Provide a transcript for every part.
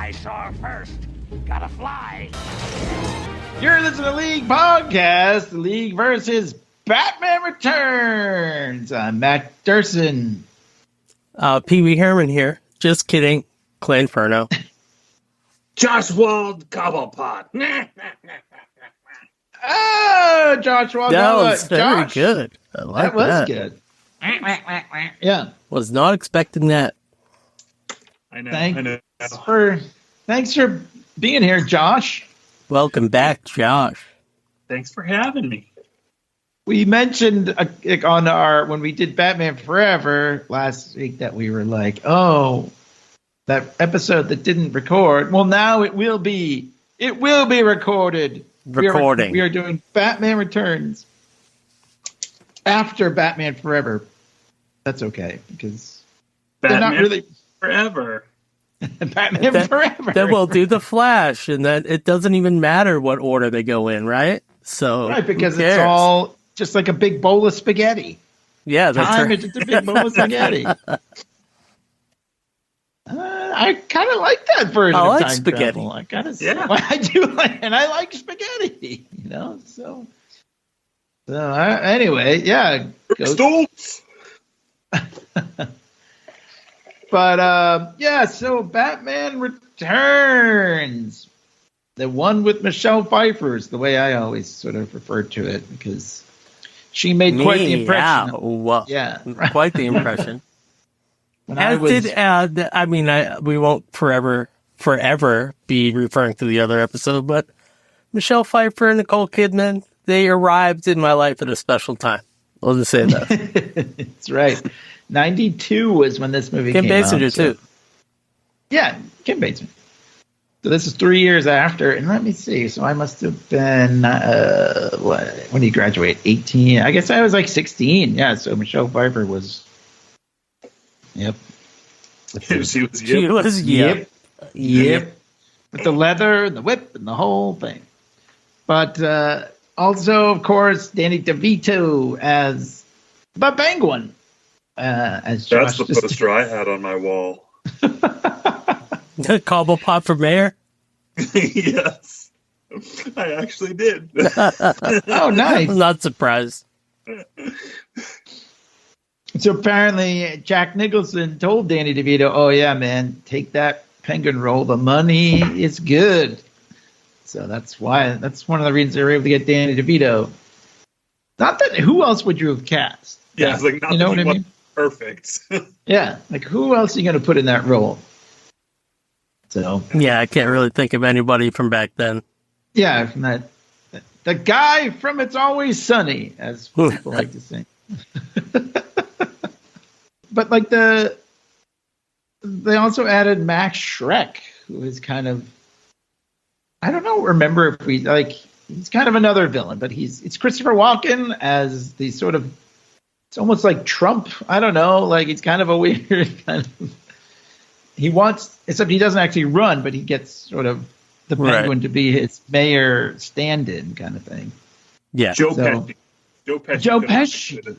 I saw first. Gotta fly. You're listening to League Podcast, the League versus Batman Returns. I'm Matt Durson. Pee Wee Herman here. Just kidding. Clay Inferno. Josh Wald Cobblepot. Oh, Josh Wald. That was very Josh. good. I like that. that. Was good. Yeah. Was not expecting that. I know. Thanks for being here, Josh. Welcome back, Josh. Thanks for having me. We mentioned on when we did Batman Forever last week that we were like, oh, that episode that didn't record. Well, now it will be. It will be recorded. Recording. We are doing Batman Returns after Batman Forever. That's okay because Batman they're not really Forever. Batman Forever. Then we'll do the Flash, and then it doesn't even matter what order they go in, right? So right, because it's all just like a big bowl of spaghetti. Yeah, that's right. It's just a big bowl of spaghetti. I kind of like that version I of like time spaghetti. travel. I kind of, I do like, and I like spaghetti. You know, so anyway, yeah. Stoltz. But yeah, so Batman Returns, the one with Michelle Pfeiffer is the way I always sort of refer to it because she made quite the impression. Yeah, quite the impression. We won't forever be referring to the other episode, but Michelle Pfeiffer and Nicole Kidman, they arrived in my life at a special time. I'll just say that. That's right. 92 was when this movie came out. Kim Basinger, too. Yeah, Kim Basinger. So this is 3 years after, and let me see. So I must have been, when did you graduate? 18? I guess I was like 16. Yeah, so Michelle Pfeiffer was... Yep. She was yep. With the leather and the whip and the whole thing. But also, of course, Danny DeVito as the Penguin. As Josh. That's the poster I had on my wall. Cobblepot for mayor? Yes. I actually did. Oh, nice. I'm not surprised. So apparently Jack Nicholson told Danny DeVito, oh, yeah, man, take that Penguin role. The money is good. So that's one of the reasons they were able to get Danny DeVito. Not that, who else would you have cast? Yeah, it's like, not you know what I mean? Perfect. Yeah, like who else are you going to put in that role? So yeah, I can't really think of anybody from back then. Yeah, from that, the guy from It's Always Sunny, as people like to say. But like they also added Max Schreck, who is kind of, I don't know, remember if we he's kind of another villain, but it's Christopher Walken as the sort of, it's almost like Trump. I don't know, like he's kind of a weird kind of, except he doesn't actually run, but he gets sort of the Penguin to be his mayor stand-in kind of thing. Yeah. Joe Pesci. Joe Pesci.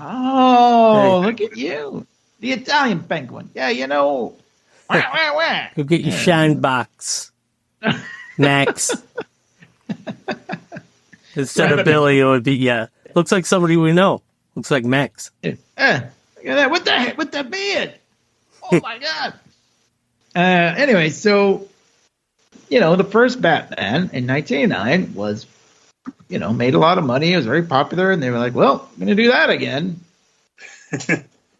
Oh, look at you. The Italian Penguin. Yeah, you know. Go get your shine box, Max. Instead of Billy, it would be, looks like somebody we know. Looks like Max. Look at that. With the beard. Oh, my God. Anyway, so, the first Batman in 1989 was, made a lot of money. It was very popular. And they were like, well, I'm going to do that again.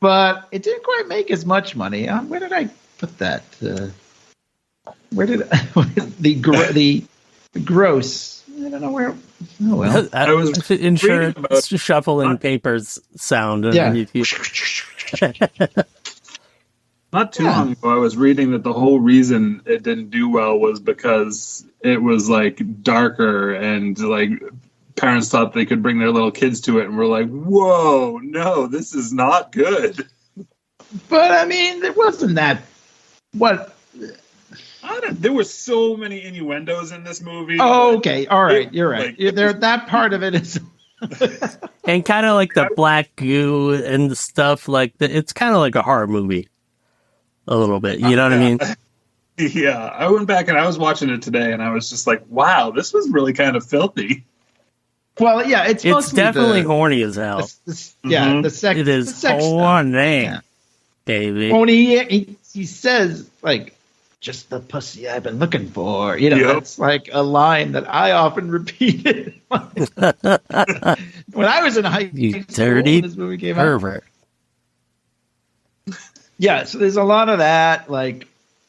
But it didn't quite make as much money. Where did I put that? Where did the gross? I don't know where. Oh well. I was insurance shuffling papers sound. Yeah. Not too long ago, I was reading that the whole reason it didn't do well was because it was like darker and like parents thought they could bring their little kids to it and were like, whoa, no, this is not good. But I mean, it wasn't that. What? There were so many innuendos in this movie. Oh, okay. All right. You're right. That part of it is. And kind of like the black goo and the stuff, it's kind of like a horror movie. A little bit. You know what I mean? Yeah, I went back and I was watching it today, and I was just like, "Wow, this was really kind of filthy." Well, yeah, it's mostly definitely horny as hell. Yeah, the sex. It is the sex horny, stuff. baby. When he says like, "Just the pussy I've been looking for," you know, that's like a line that I often repeated when I was in high school. You dirty this movie came pervert. out. Yeah, so there's a lot of that. Like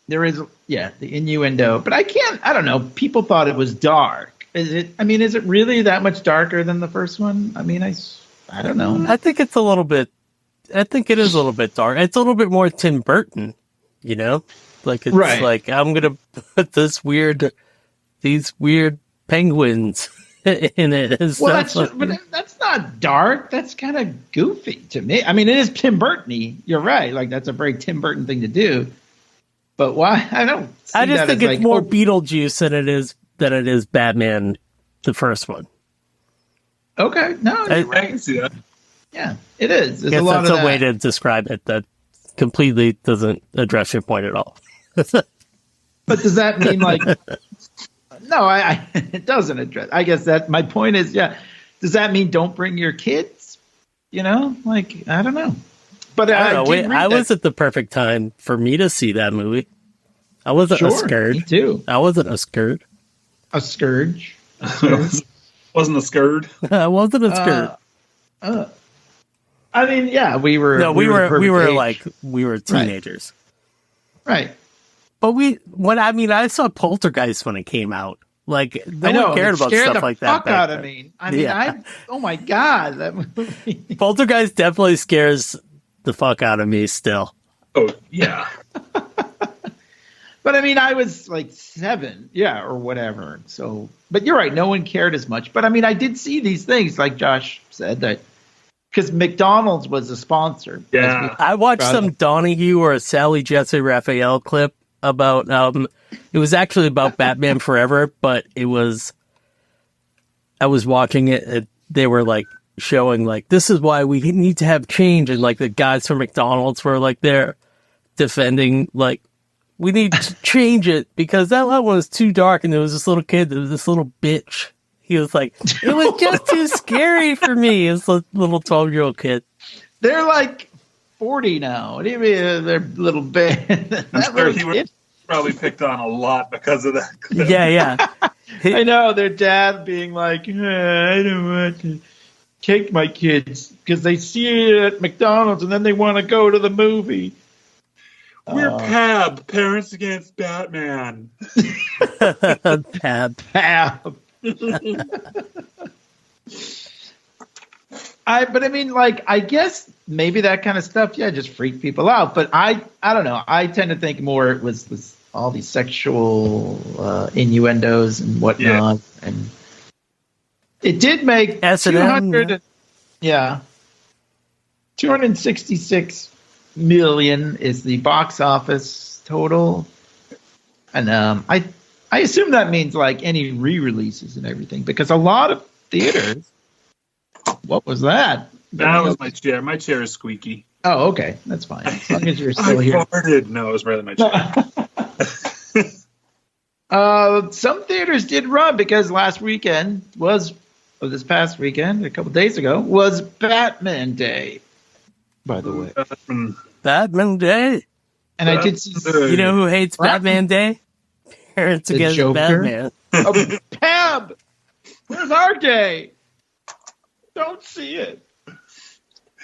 there is, the innuendo, but I don't know. People thought it was dark. Is it really that much darker than the first one? I mean, I don't know. I think it is a little bit dark. It's a little bit more Tim Burton, you know? Like it's like I'm gonna put these weird penguins in it. But that's not dark. That's kind of goofy to me. I mean, it is Tim Burton-y. You're right. Like that's a very Tim Burton thing to do. But why? I don't. I just think it's more Beetlejuice than it is Batman, the first one. Okay, no, I can see that. Yeah, it is. There's I guess a lot that's of a way to describe it that completely doesn't address your point at all. But does that mean like? No, it doesn't address. I guess that my point is, does that mean don't bring your kids? You know, like I don't know. But I don't know. I was at the perfect time for me to see that movie. I wasn't a scourge. Me too. I wasn't a scourge. A scourge. Wasn't a scourge. I wasn't a scourge. I mean, we were. No, we were teenagers. Right. But I saw Poltergeist when it came out. Like, no one cared about stuff like that. Fuck out of me. I mean, oh my God, that movie. Poltergeist definitely scares the fuck out of me still. Oh, yeah. But I mean, I was like 7, or whatever. So, but you're right, no one cared as much. But I mean, I did see these things, like Josh said, that because McDonald's was a sponsor. Yeah. I watched some Donahue or a Sally Jesse Raphael clip about, it was actually about Batman Forever, but I was watching it, they were like showing like, this is why we need to have change. And like the guys from McDonald's were like, they're defending like, we need to change it because that one was too dark and there was this little kid, there was this little bitch. He was like, it was just too scary for me. It's a little 12-year-old kid. They're like 40 now. What do you mean they're little bit? I'm sure he would probably picked on a lot because of that clip. Yeah. I know their dad being like, I don't want to take my kids because they see it at McDonald's and then they want to go to the movie. We're PAB, Parents Against Batman. Pab. But I mean, like, I guess maybe that kind of stuff, just freaked people out. But I don't know. I tend to think more it was all these sexual innuendos and whatnot, and it did make S&M, 266 million is the box office total, and I assume that means like any re-releases and everything, because a lot of theaters. What was that? That was my chair. My chair is squeaky. Oh, okay, that's fine. As long as you're still here. Farted. No, it was rather my chair. Some theaters did run because this past weekend, a couple days ago, was Batman Day. By the way, Batman Day. And I did see. You know who hates Batman Day? Parents Against Batman. Oh, Pab, where's our day? Don't see it.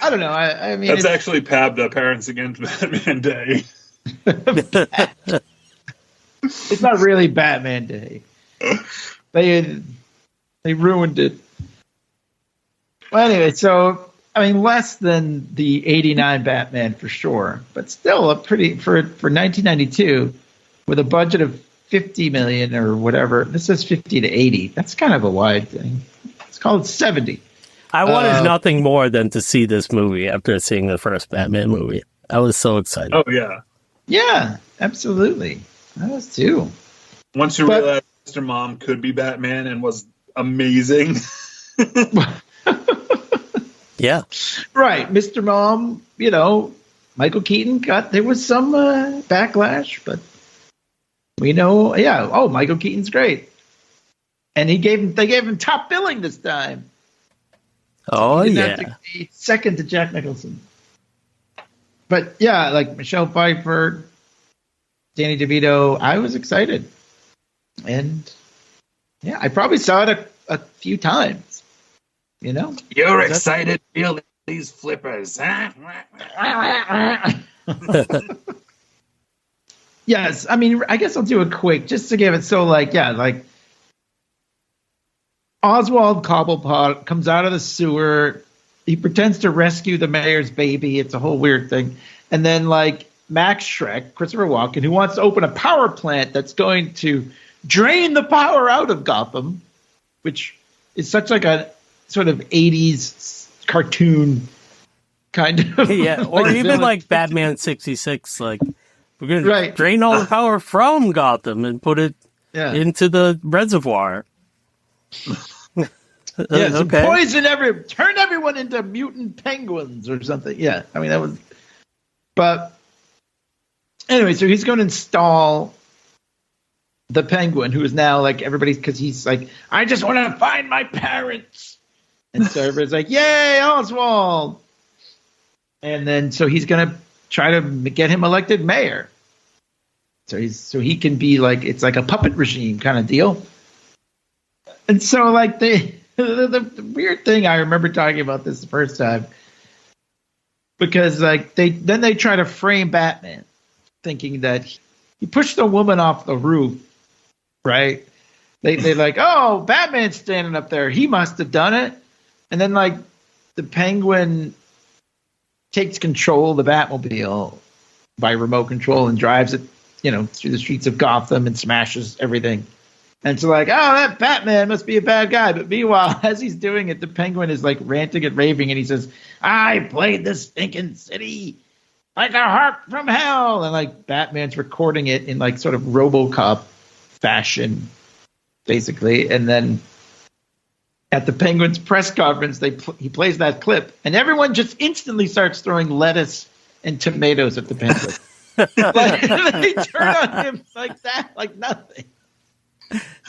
I don't know. I mean, that's actually PAB, the Parents Against Batman Day. It's not really Batman Day. They ruined it. Well, anyway, so I mean, less than the '89 Batman for sure, but still a pretty for 1992 with a budget of 50 million or whatever. This says 50 to 80. That's kind of a wide thing. Let's call it 70. I wanted nothing more than to see this movie after seeing the first Batman movie. I was so excited. Oh, yeah. Yeah, absolutely. I was too. Once you realize Mr. Mom could be Batman and was amazing. Yeah. Right. Mr. Mom, Michael Keaton there was some backlash, but We know, yeah. Oh, Michael Keaton's great, and they gave him top billing this time. Oh, he yeah. didn't have to be second to Jack Nicholson. But yeah, like Michelle Pfeiffer, Danny DeVito, I was excited, and yeah, I probably saw it a few times. You know, You're excited. Feel these flippers, huh? Yes, I mean, I guess I'll do it quick just to give it. So, like, yeah, like Oswald Cobblepot comes out of the sewer. He pretends to rescue the mayor's baby. It's a whole weird thing. And then, like, Max Schreck, Christopher Walken, who wants to open a power plant that's going to drain the power out of Gotham, which is such like a sort of 80s cartoon kind of. Yeah, or like, even villain. like Batman 66, like, we're going Right. to drain all the power from Gotham and put it Yeah. into the reservoir. Yeah, so Okay. turn everyone into mutant penguins or something. Yeah, I mean that was. But anyway, so he's going to install the Penguin, who is now like everybody's, because he's like, I just want to find my parents, and so everybody's like, yay, Oswald! And then so he's going to try to get him elected mayor. So he can be like, it's like a puppet regime kind of deal. And so like the weird thing, I remember talking about this the first time, because like they try to frame Batman, thinking that he pushed a woman off the roof, right? They like, oh, Batman's standing up there, he must have done it. And then like the Penguin takes control of the Batmobile by remote control and drives it, through the streets of Gotham and smashes everything. And so like, oh, that Batman must be a bad guy. But meanwhile, as he's doing it, the Penguin is like ranting and raving, and he says, I played this stinking city like a harp from hell. And like Batman's recording it in like sort of RoboCop fashion, basically. And then at the Penguin's press conference, he plays that clip, and everyone just instantly starts throwing lettuce and tomatoes at the Penguin. Like, they turn on him like that, like nothing.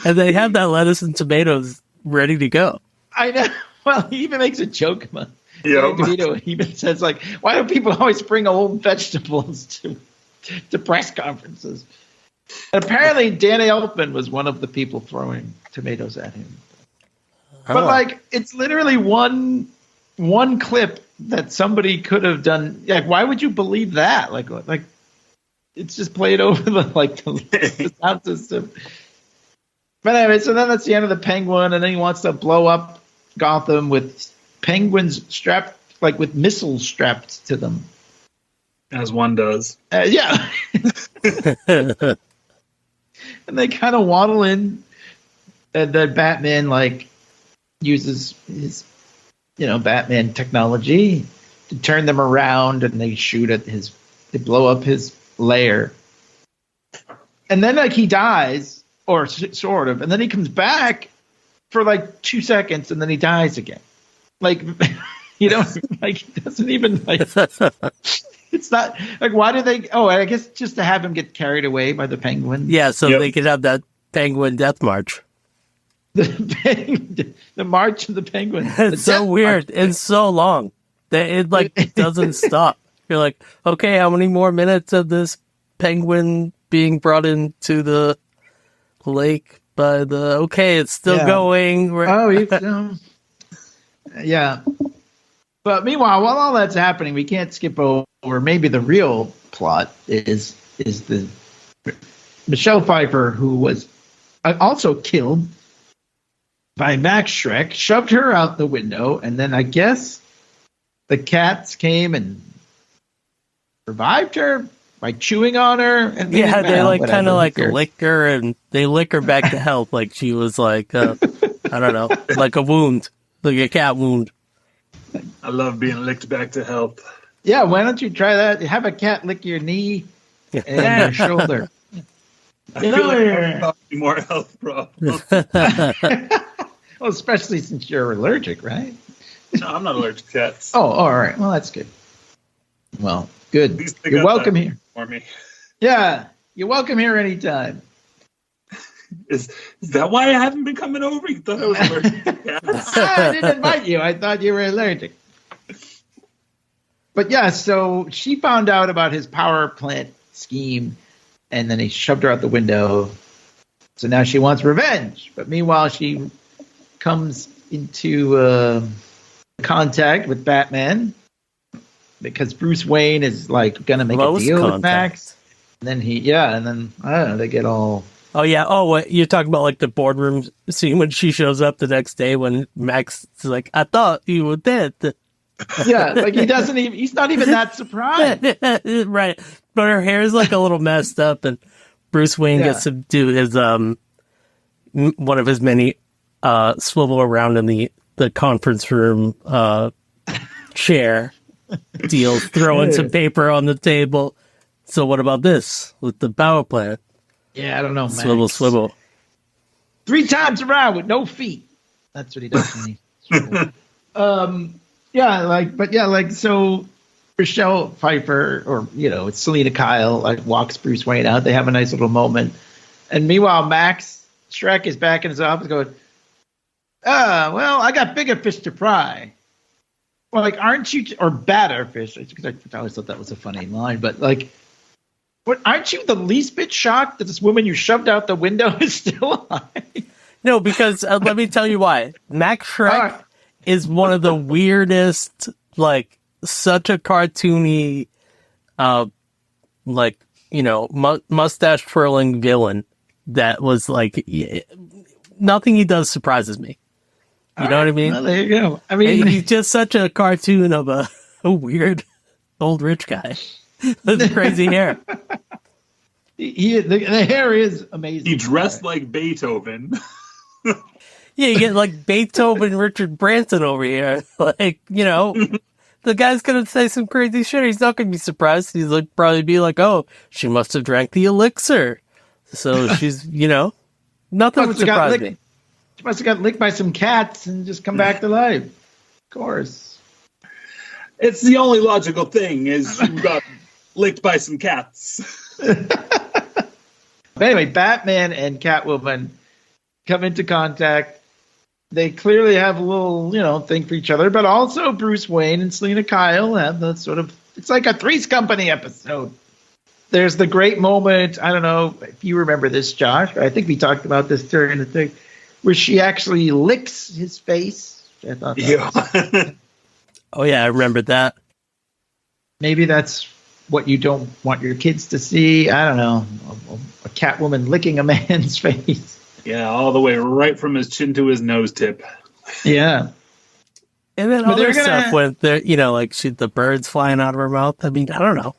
And they have that lettuce and tomatoes ready to go. I know. Well, he even makes a joke about it. Yep. DeVito even says, like, why do people always bring old vegetables to press conferences? And apparently, Danny Elfman was one of the people throwing tomatoes at him. But, like, it's literally one clip that somebody could have done. Like, why would you believe that? Like it's just played over the sound system. But anyway, so then that's the end of the Penguin, and then he wants to blow up Gotham with penguins strapped, like with missiles strapped to them. As one does. Yeah. And they kind of waddle in, and then Batman, like, uses his, Batman technology to turn them around, and they shoot at they blow up his lair. And then, like, he dies. Or sort of, and then he comes back for like 2 seconds, and then he dies again. Like, like he doesn't even like. It's not like, why do they? Oh, I guess just to have him get carried away by the Penguin. Yeah, so they could have that Penguin death march. The march of the Penguin. It's so weird. It's so long that it like doesn't stop. You're like, okay, how many more minutes of this Penguin being brought into the lake by it's still going. Yeah. But meanwhile, while all that's happening, we can't skip over maybe the real plot is the Michelle Pfeiffer, who was also killed by Max Schreck, shoved her out the window, and then I guess the cats came and revived her by chewing on her. And they like kind of like lick her, and they lick her back to health, like she was like I don't know, like a wound, like a cat wound. I love being licked back to health. Yeah, why don't you try that? Have a cat lick your knee and your shoulder. I feel like I'm more health problems. Well, especially since you're allergic, right? No, I'm not allergic to cats. Oh, all right. Well, that's good. Well, good. You're welcome here. For me. Yeah, you're welcome here anytime. Is that why I haven't been coming over? You thought I was allergic to cats? I didn't invite you. I thought you were allergic. But yeah, so she found out about his power plant scheme, and then he shoved her out the window. So now she wants revenge. But meanwhile, she comes into contact with Batman because Bruce Wayne is like going to make a deal with Max. And then I don't know, they get all... Oh, yeah. Oh, what, you're talking about like the boardroom scene when she shows up the next day when Max is like, I thought you were dead. Yeah, like he's not even that surprised. Right. But her hair is like a little messed up, and Bruce Wayne gets to do his, one of his many, swivel around in the conference room, chair deal, throwing some paper on the table. So what about this with the power plant? Yeah, I don't know, Max. Swivel. 3 times around with no feet. That's what he does when he swivels. So Michelle Pfeiffer, or, it's Selena Kyle, like walks Bruce Wayne out. They have a nice little moment. And meanwhile, Max Schreck is back in his office going, well, I got bigger fish to fry. Well, like, aren't you, or badder fish, because I always thought that was a funny line, but like, what, aren't you the least bit shocked that this woman you shoved out the window is still alive? No, because let me tell you why. Max Schreck is one of the weirdest, like, such a cartoony, mustache twirling villain that was like, nothing he does surprises me. You know what I mean? Well, there you go. I mean, he's just such a cartoon of a weird old rich guy with crazy hair. The hair is amazing. He dressed like Beethoven. Yeah, you get like Beethoven, Richard Branson over here. Like, the guy's going to say some crazy shit. He's not going to be surprised. He's like, probably be like, oh, she must have drank the elixir. So she's, nothing would surprise me. She must have got licked by some cats and just come back to life. Of course. It's the only logical thing is you got licked by some cats. But anyway, Batman and Catwoman come into contact. They clearly have a little, thing for each other, but also Bruce Wayne and Selena Kyle have the sort of, it's like a Three's Company episode. There's the great moment, I don't know if you remember this, Josh, I think we talked about this during the thing, where she actually licks his face. I thought that was... Oh, yeah, I remembered that. Maybe that's what you don't want your kids to see. I don't know. A Catwoman licking a man's face. Yeah, all the way right from his chin to his nose tip. Yeah. And then other stuff with the birds flying out of her mouth. I mean, I don't know.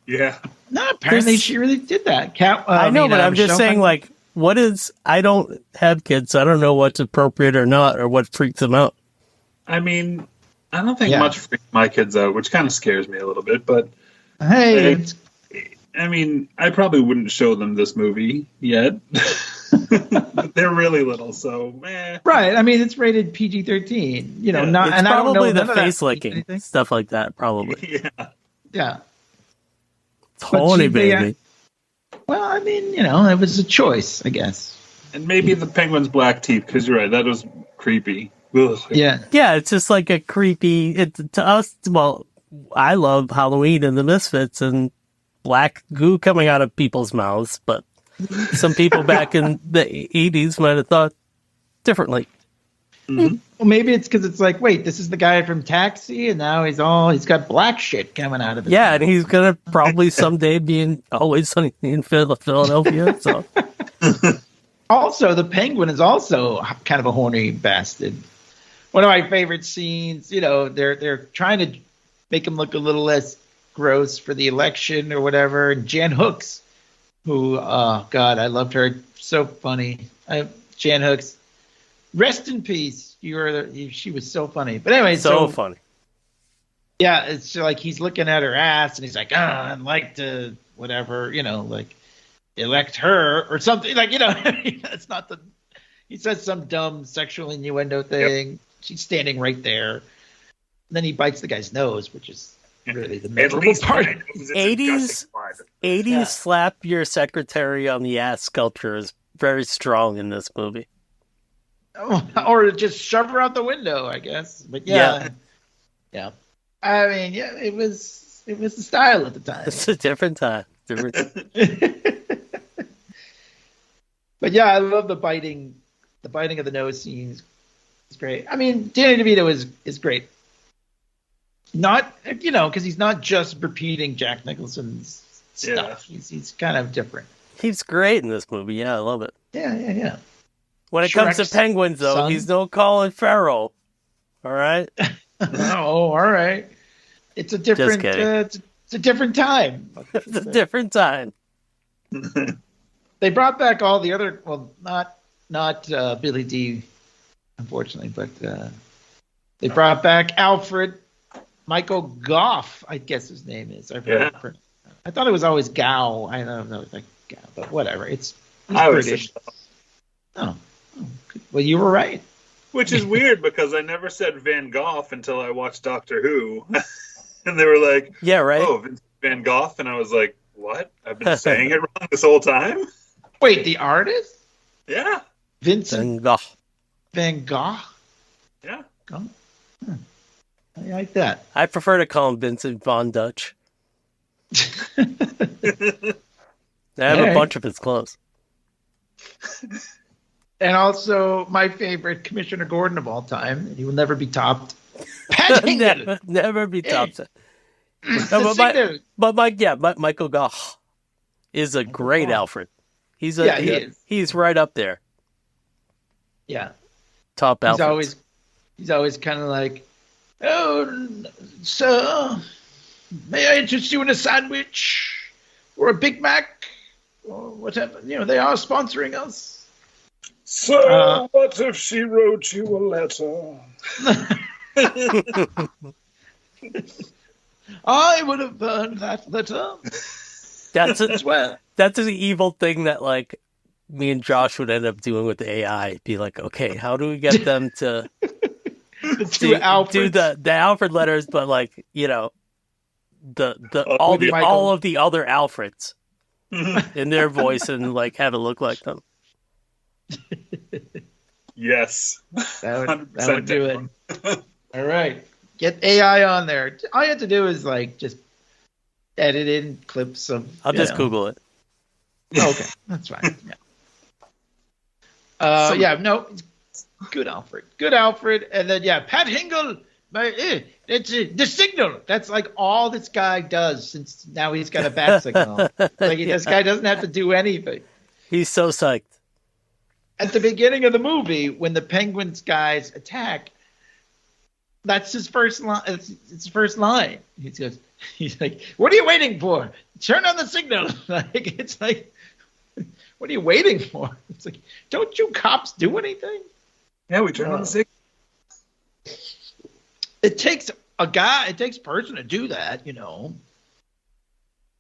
Yeah. No, apparently she really did that. I know, but I'm just saying, like, I don't have kids, so I don't know what's appropriate or not, or what freaks them out. I mean, I don't think much freaks my kids out, which kind of scares me a little bit, but hey, I probably wouldn't show them this movie yet. But they're really little, so right. I mean, it's rated PG-13. Not, it's and probably I don't know the face licking stuff like that. Probably, yeah. It's horny, baby. Well, I mean, it was a choice, I guess. And maybe the penguin's black teeth, because you're right, that was creepy. Ugh. Yeah, it's just like a creepy. To us, well, I love Halloween and the Misfits and black goo coming out of people's mouths, but some people back in the 80s might have thought differently. Mm-hmm. Well, maybe it's because it's like, wait, this is the guy from Taxi, and now he's got black shit coming out of his mouth. And he's gonna probably someday be in Always Sunny in Philadelphia. So, also, the Penguin is also kind of a horny bastard. One of my favorite scenes. They're trying to make him look a little less gross for the election or whatever. And Jan Hooks, who, oh God, I loved her. So funny. Jan Hooks. Rest in peace. She was so funny. But anyway, so funny. Yeah, it's like he's looking at her ass and he's like, I'd like to whatever, like elect her or something. Like, it's not he says some dumb sexual innuendo thing. Yep. She's standing right there. And then he bites the guy's nose, which is really the memorable part. 80s slap your secretary on the ass sculpture is very strong in this movie. Or just shove her out the window, I guess. But yeah. I mean, yeah, it was the style at the time. It's a different time. But yeah, I love the biting of the nose scenes. It's great. I mean, Danny DeVito is great. Not, because he's not just repeating Jack Nicholson's stuff. Yeah. He's kind of different. He's great in this movie. Yeah, I love it. Yeah. When it comes to penguins, though, he's no Colin Farrell. All right? Oh, all right. It's a different it's a different time. It's a different time. They brought back all the other, well, not Billy D, unfortunately, but they brought back Alfred, Michael Gough, I guess his name is. I thought it was always Gow. I don't know, like Gow, but whatever. He's British. Oh, well, you were right. Which is weird because I never said Van Gogh until I watched Doctor Who. And they were like, yeah, right. Oh, Vincent Van Gogh. And I was like, what? I've been saying it wrong this whole time? Wait, the artist? Yeah. Vincent Van Gogh. Van Gogh? Yeah. Oh. I like that. I prefer to call him Vincent Von Dutch. I have a bunch of his clothes. And also, my favorite Commissioner Gordon of all time, and he will never be topped. Pat Hingle. never be topped. Hey. Michael Gough is a great Alfred. He is. He's right up there. Yeah. Top Alfred. He's always kind of like, oh, sir, may I interest you in a sandwich or a Big Mac or whatever? They are sponsoring us. So, what if she wrote you a letter? I would have burned that letter. That's an evil thing that, like, me and Josh would end up doing with the AI. Be like, okay, how do we get them to do the Alfred letters, but like, all of the other Alfreds in their voice and like have it look like them. Yes. That would do it. All right. Get AI on there. All you have to do is like just edit in clips of. I'll just Google it. Oh, okay, that's fine. Yeah. Good Alfred, and then Pat Hingle. It's the signal. That's like all this guy does since now he's got a bat signal. This guy doesn't have to do anything. He's so psyched. At the beginning of the movie, when the Penguins guys attack, that's his first line. It's his first line. He's like, "What are you waiting for? Turn on the signal." It's like, what are you waiting for? It's like, don't you cops do anything? Yeah, we turn on the signal. It takes a person to do that,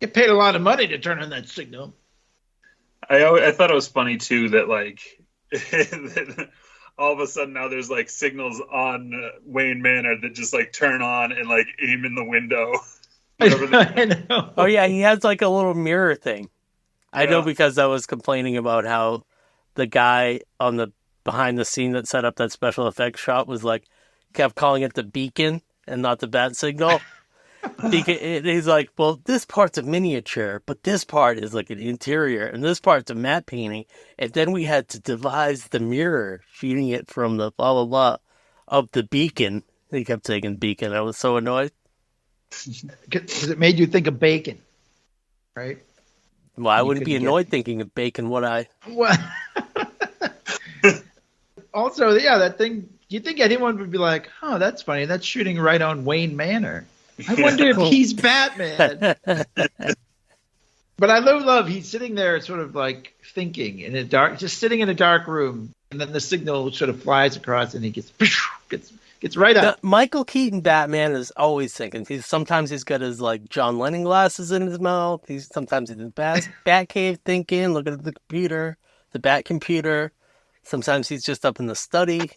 Get paid a lot of money to turn on that signal. I thought it was funny too that like all of a sudden now there's like signals on Wayne Manor that just like turn on and like aim in the window. I know. Oh yeah, he has like a little mirror thing. I know because I was complaining about how the guy on the behind the scene that set up that special effects shot was like kept calling it the beacon and not the bat signal. He's like, well, this part's a miniature, but this part is like an interior, and this part's a matte painting. And then we had to devise the mirror, feeding it from the blah, blah, blah of the beacon. He kept saying beacon. I was so annoyed. Because it made you think of bacon, right? Well, I wouldn't be annoyed thinking of bacon, would I? Well, also, that thing, do you think anyone would be like, oh, that's funny, that's shooting right on Wayne Manor? I wonder if he's Batman. But I love he's sitting there sort of like thinking in a dark, just sitting in a dark room, and then the signal sort of flies across and he gets right up. Michael Keaton Batman is always thinking. Sometimes he's got his like John Lennon glasses in his mouth. Sometimes he's in the Batcave thinking, looking at the computer, the Bat computer. Sometimes he's just up in the study.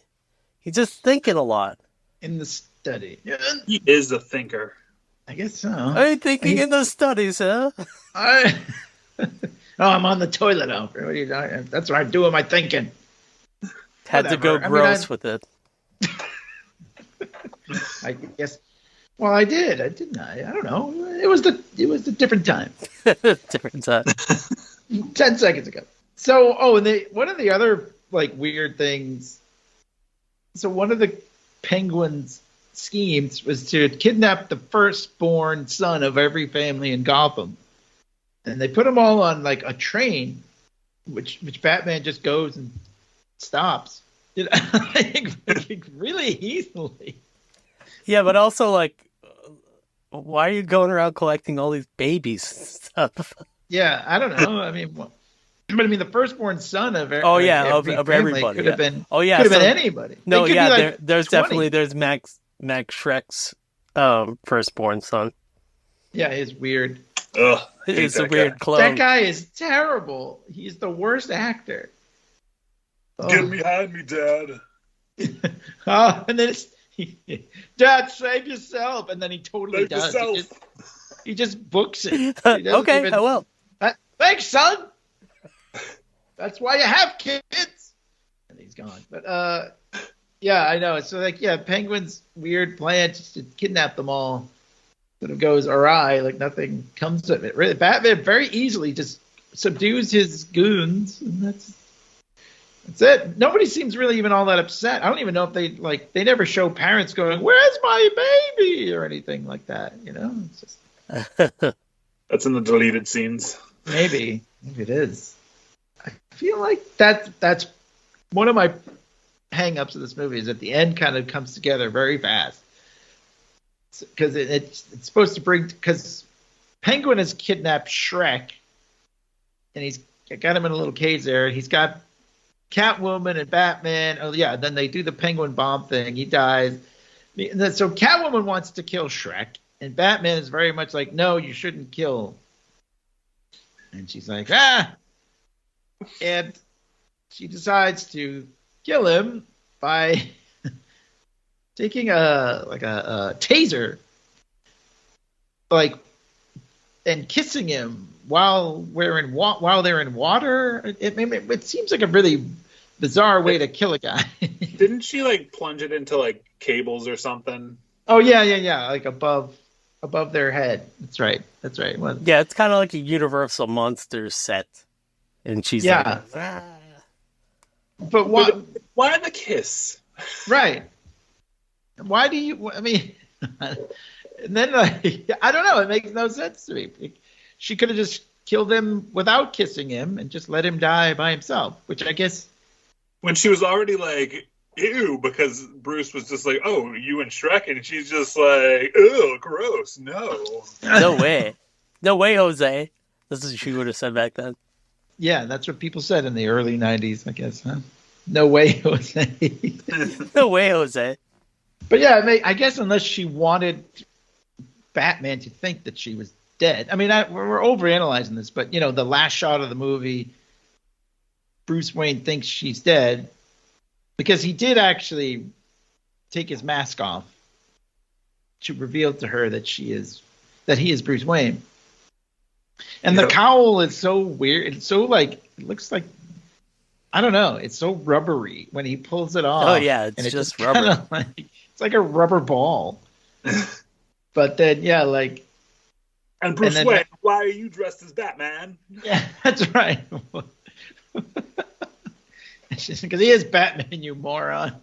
He's just thinking a lot. In the study. He is a thinker. I guess so. Are you thinking in the studies, huh? Oh, I'm on the toilet, Alfred. What are you doing? That's what I'm doing my thinking. Had to go Whatever. gross with it. I guess. Well, I did. I didn't. I don't know. It was the different time. Different time. 10 seconds ago. So, and one of the other like weird things. So one of the Penguin's schemes was to kidnap the firstborn son of every family in Gotham, and they put them all on like a train, which Batman just goes and stops. I think really easily. Yeah, but also like, why are you going around collecting all these babies and stuff? Yeah, I don't know. I mean, the firstborn son of of family everybody could have been. Oh yeah, could have been anybody. No, They could yeah, be like there's 20. definitely Max Shrek's firstborn son. Yeah, he's weird. Ugh, It's a that weird guy. clone. That guy is terrible. He's the worst actor. Get behind me, Dad. And then Dad, save yourself, and then he totally Save does. yourself. He just books it. He doesn't Okay, even- I will. Thanks, son. That's why you have kids. And he's gone. But yeah, I know. So like, yeah, Penguin's weird plan just to kidnap them all sort of goes awry. Like nothing comes of it. Really, Batman very easily just subdues his goons, and that's it. Nobody seems really even all that upset. I don't even know if they never show parents going, "Where's my baby?" or anything like that. You know, it's just That's in the deleted scenes. maybe it is. I feel like that's one of my hang-ups of this movie is at the end kind of comes together very fast because it's supposed to bring because Penguin has kidnapped Shrek and he's got him in a little cage there. He's got Catwoman and Batman. Oh yeah, then they do the Penguin bomb thing. He dies. So Catwoman wants to kill Shrek, and Batman is very much like, no, you shouldn't kill. And she's like, and she decides to kill him by taking a taser, and kissing him while they're in water. It seems like a really bizarre way to kill a guy. Didn't she like plunge it into like cables or something? Oh yeah, like above their head. That's right. Well, Yeah, it's kind of like a Universal Monsters set, and she's yeah. like, ah. But why? Why the kiss? Right. Why do you? I mean, and then I don't know. It makes no sense to me. She could have just killed him without kissing him and just let him die by himself, which I guess. When she was already like, ew, because Bruce was just like, oh, you and Shrek, and she's just like, ew, gross, no. No way, Jose. This is what she would have said back then. Yeah, that's what people said in the early '90s, I guess. Huh? No way, Jose. No way, Jose. But yeah, I guess unless she wanted Batman to think that she was dead. I mean, we're overanalyzing this, but you know, the last shot of the movie, Bruce Wayne thinks she's dead because he did actually take his mask off to reveal to her that he is Bruce Wayne. And the cowl is so weird. It's so it looks like, I don't know. It's so rubbery when he pulls it off. Oh yeah, it's just rubber. It's like a rubber ball. But then, yeah, And Bruce Wayne, why are you dressed as Batman? Yeah, that's right. Because he is Batman, you moron.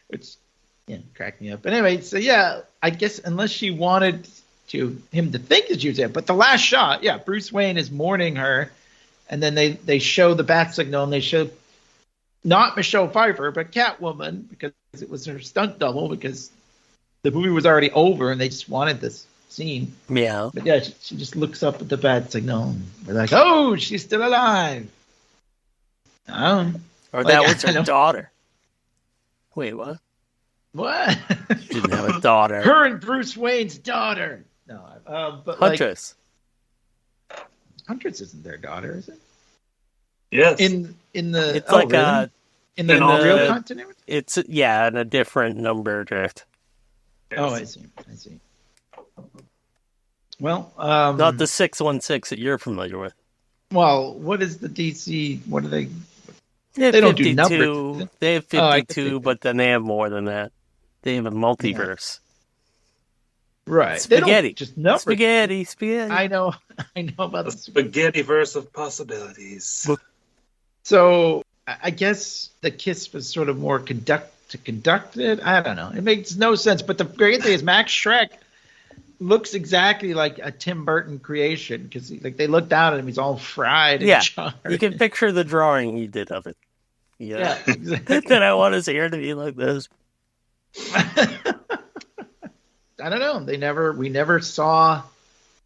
Which, yeah, cracked me up. But anyway, so yeah, I guess unless she wanted him to think that she was dead. But the last shot, yeah, Bruce Wayne is mourning her, and then they show the bat signal, and they show not Michelle Pfeiffer, but Catwoman, because it was her stunt double, because the movie was already over, and they just wanted this scene. Yeah. But yeah, she just looks up at the bat signal, and we're like, oh, she's still alive. Or that was her daughter. Wait, what? What? She didn't have a daughter. Her and Bruce Wayne's daughter. No, but Huntress. Huntress isn't their daughter, is it? Yes. In the It's like really? in the real continuity. It's in a different number drift. Yes. Oh, I see. Well, Not the 616 that you're familiar with. Well, what is the DC? What do they? They have They don't do 52. numbers. They have Oh, I guess 52, but then they have more than that. They have a multiverse. Right. Spaghetti. They don't just numbers. Spaghetti. I know about The the spaghetti verse of possibilities. So I guess the kiss was sort of more conduct it. I don't know. It makes no sense. But the great thing is Max Schreck looks exactly like a Tim Burton creation because like they looked down at him, he's all fried and Yeah, charred. you can picture the drawing he did of it. Yeah, exactly. Then I want his hair to be like this. I don't know. We never saw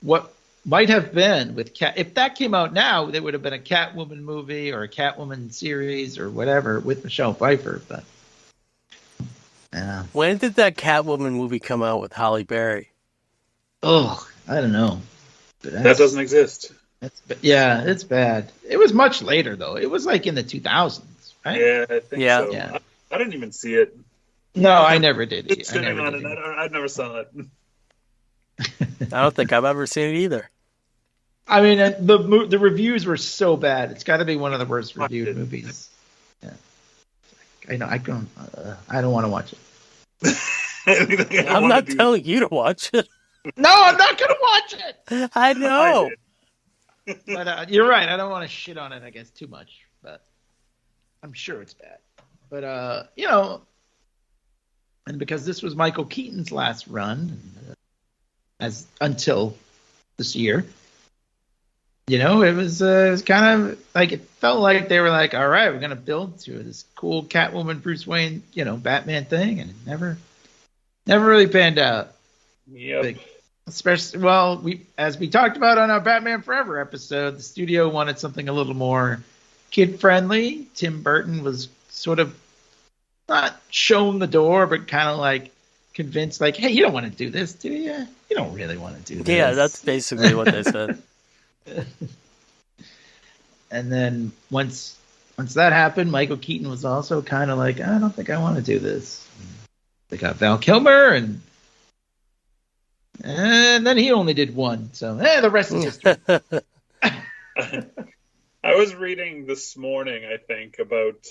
what might have been with Cat. If that came out now, there would have been a Catwoman movie or a Catwoman series or whatever with Michelle Pfeiffer. But when did that Catwoman movie come out with Halle Berry? Oh, I don't know. But That doesn't exist. Yeah, it's bad. It was much later though. It was like in the 2000s, right? Yeah, I think so. Yeah. I didn't even see it. No, I never did. It's sitting on it. I never saw it. I don't think I've ever seen it either. I mean, the reviews were so bad. It's got to be one of the worst reviewed movies. Yeah. I know. I don't want to watch it. I'm not telling you to watch it. No, I'm not going to watch it. I know. But you're right. I don't want to shit on it, I guess, too much. But I'm sure it's bad. But, and because this was Michael Keaton's last run, until this year, it was kind of like it felt like they were like, all right, we're going to build to this cool Catwoman, Bruce Wayne, Batman thing, and it never really panned out. Yep. Especially, as we talked about on our Batman Forever episode, the studio wanted something a little more kid-friendly. Tim Burton was sort of not shown the door, but kind of like convinced, like, hey, you don't want to do this, do you? You don't really want to do this. Yeah, that's basically what they said. And then once that happened, Michael Keaton was also kind of like, I don't think I want to do this. They got Val Kilmer, and then he only did one. So the rest is history. I was reading this morning, I think, about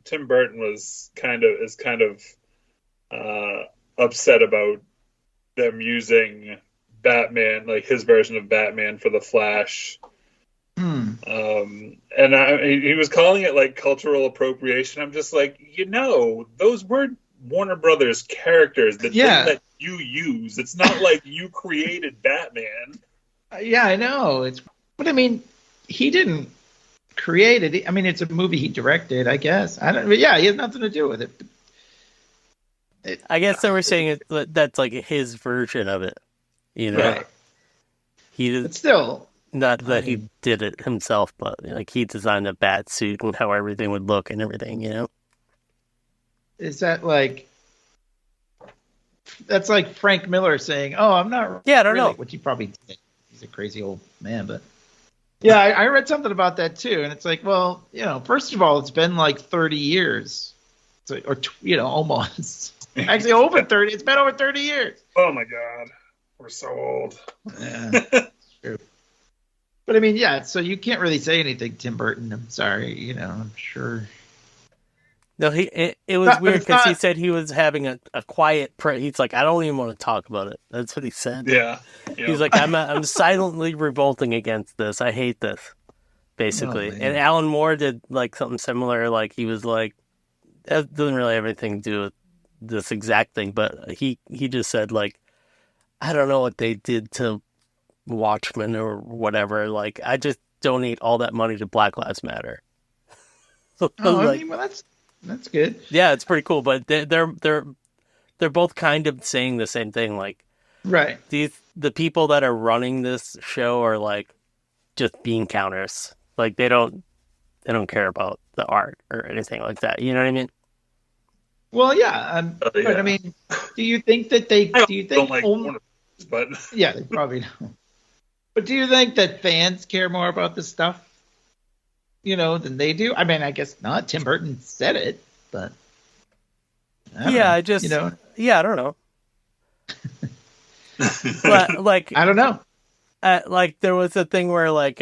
Tim Burton is kind of upset about them using Batman, like his version of Batman for the Flash. And he was calling it like cultural appropriation. I'm just like, those weren't Warner Brothers characters that you use. It's not like you created Batman. Yeah, I know. But I mean, he didn't create it. I mean, it's a movie he directed, I guess. He has nothing to do with it. I guess they were saying that's like his version of it. Right. But still, not that he did it himself, but like he designed a bat suit and how everything would look and everything. Is that like? That's like Frank Miller saying, "Oh, I'm not." Yeah, I don't know. Which he probably did. He's a crazy old man, but yeah, I read something about that too, and it's like, well, first of all, it's been like 30 years, almost. Actually, over 30. It's been over 30 years. Oh my God, we're so old. Yeah, true. But I mean, yeah. So you can't really say anything, Tim Burton. I'm sorry. I'm sure. No, it was weird because he said he was having a quiet he's like, I don't even want to talk about it. That's what he said. Yeah. He's like, I'm silently revolting against this. I hate this, basically. And Alan Moore did like something similar. Like he was like, that doesn't really have anything to do with this exact thing, but he just said like, I don't know what they did to Watchmen or whatever. Like, I just donate all that money to Black Lives Matter. I mean, well, that's good. Yeah, it's pretty cool, but they're both kind of saying the same thing. Like, right? The people that are running this show are like just bean counters. Like they don't care about the art or anything like that. You know what I mean? Well, yeah. But I mean, do you think that they? Do you think? Don't like Warner, but yeah, they probably don't. But do you think that fans care more about this stuff? Than they do. I mean, I guess not. Tim Burton said it, but I don't know. But like, I don't know. Like there was a thing where like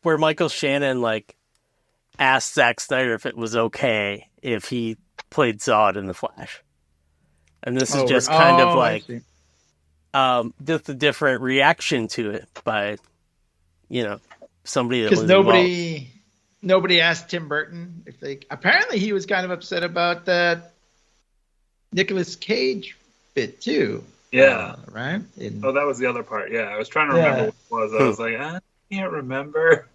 where Michael Shannon like asked Zack Snyder if it was okay if he played Zod in the Flash, and this is just kind of like just a different reaction to it by somebody that was because nobody asked Tim Burton if they. Apparently, he was kind of upset about that Nicolas Cage bit too. Yeah. Right. Oh, that was the other part. Yeah, I was trying to remember what it was. I was like, I can't remember.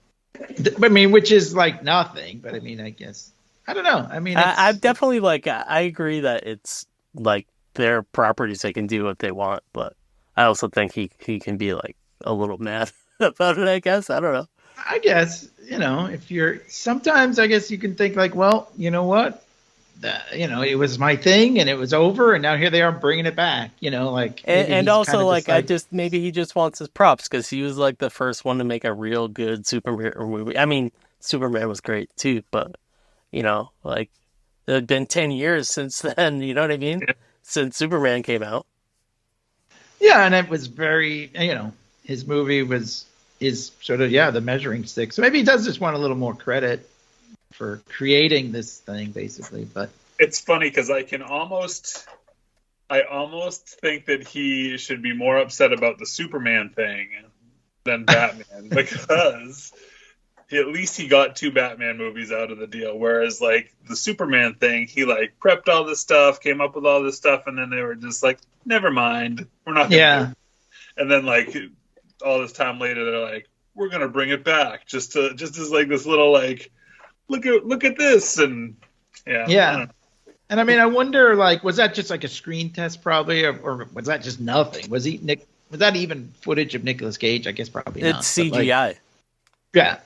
I mean, which is like nothing. But I mean, I guess I don't know. I mean, I'm definitely like I agree that it's like their properties; they can do what they want. But I also think he can be like a little mad about it. I guess I don't know. I guess if you're sometimes I guess you can think like, well, you know what. It was my thing and it was over and now here they are bringing it back, like. And also kind of like, maybe he just wants his props because he was like the first one to make a real good Superman movie. I mean, Superman was great too, but like it had been 10 years since then, you know what I mean? Yeah. Since Superman came out. Yeah, and it was very, his movie is sort of, the measuring stick. So maybe he does just want a little more credit for creating this thing, basically. But it's funny because I almost think that he should be more upset about the Superman thing than Batman because at least he got 2 Batman movies out of the deal. Whereas like the Superman thing, he like prepped all this stuff, came up with all this stuff, and then they were just like, never mind, we're not gonna do it. And then like all this time later, they're like, we're gonna bring it back just as like this little like. Look at this, and yeah. And I mean, I wonder, like, was that just like a screen test, probably, or was that just nothing? Was that even footage of Nicolas Cage? I guess probably not. It's CGI. Yeah.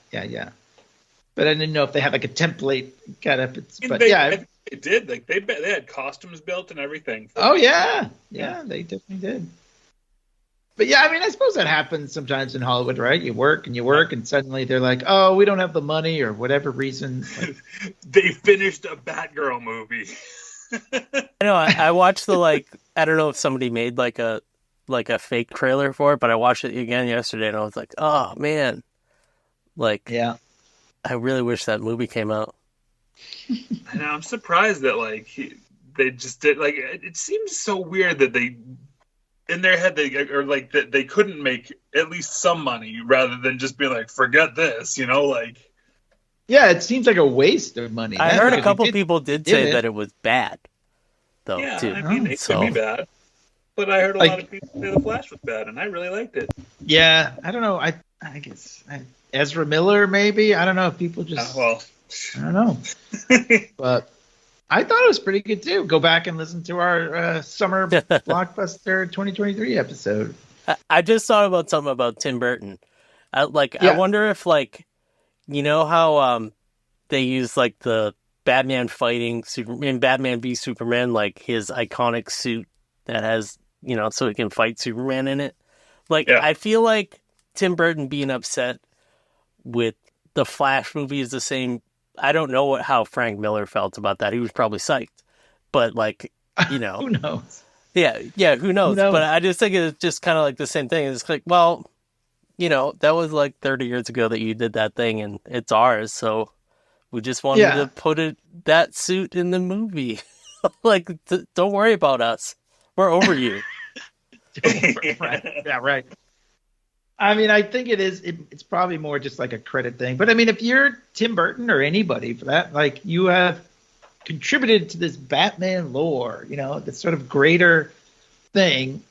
But I didn't know if they had like a template kind of. But they did. Like they had costumes built and everything. Oh yeah, they definitely did. But yeah, I mean, I suppose that happens sometimes in Hollywood, right? You work, and suddenly they're like, "Oh, we don't have the money," or whatever reason. They finished a Batgirl movie. I know. I watched the I don't know if somebody made like a fake trailer for it, but I watched it again yesterday, and I was like, "Oh man!" I really wish that movie came out. I know. I'm surprised that they just did. Like, it seems so weird that they. In their head, they couldn't make at least some money rather than just be like, forget this, Yeah, it seems like a waste of money. I heard a couple people did say that it was bad, though. Yeah, too. I mean, it could be bad, but I heard a lot of people say The Flash was bad, and I really liked it. Yeah, I don't know. I guess Ezra Miller, maybe. I don't know if people just. I don't know, but. I thought it was pretty good too. Go back and listen to our summer blockbuster 2023 episode. I just thought about something about Tim Burton. I wonder if how they use like the Batman fighting in Batman v Superman, like his iconic suit that has so he can fight Superman in it. I feel like Tim Burton being upset with the Flash movie is the same. I don't know how Frank Miller felt about that. He was probably psyched, but who knows? Yeah, who knows? But I just think it's just kind of like the same thing. It's like, well, that was like 30 years ago that you did that thing, and it's ours. So we just wanted to put that suit in the movie. Don't worry about us. We're over you. Right. Yeah, right. I mean, I think it's probably more just like a credit thing. But I mean, if you're Tim Burton or anybody for that, you have contributed to this Batman lore, this sort of greater thing.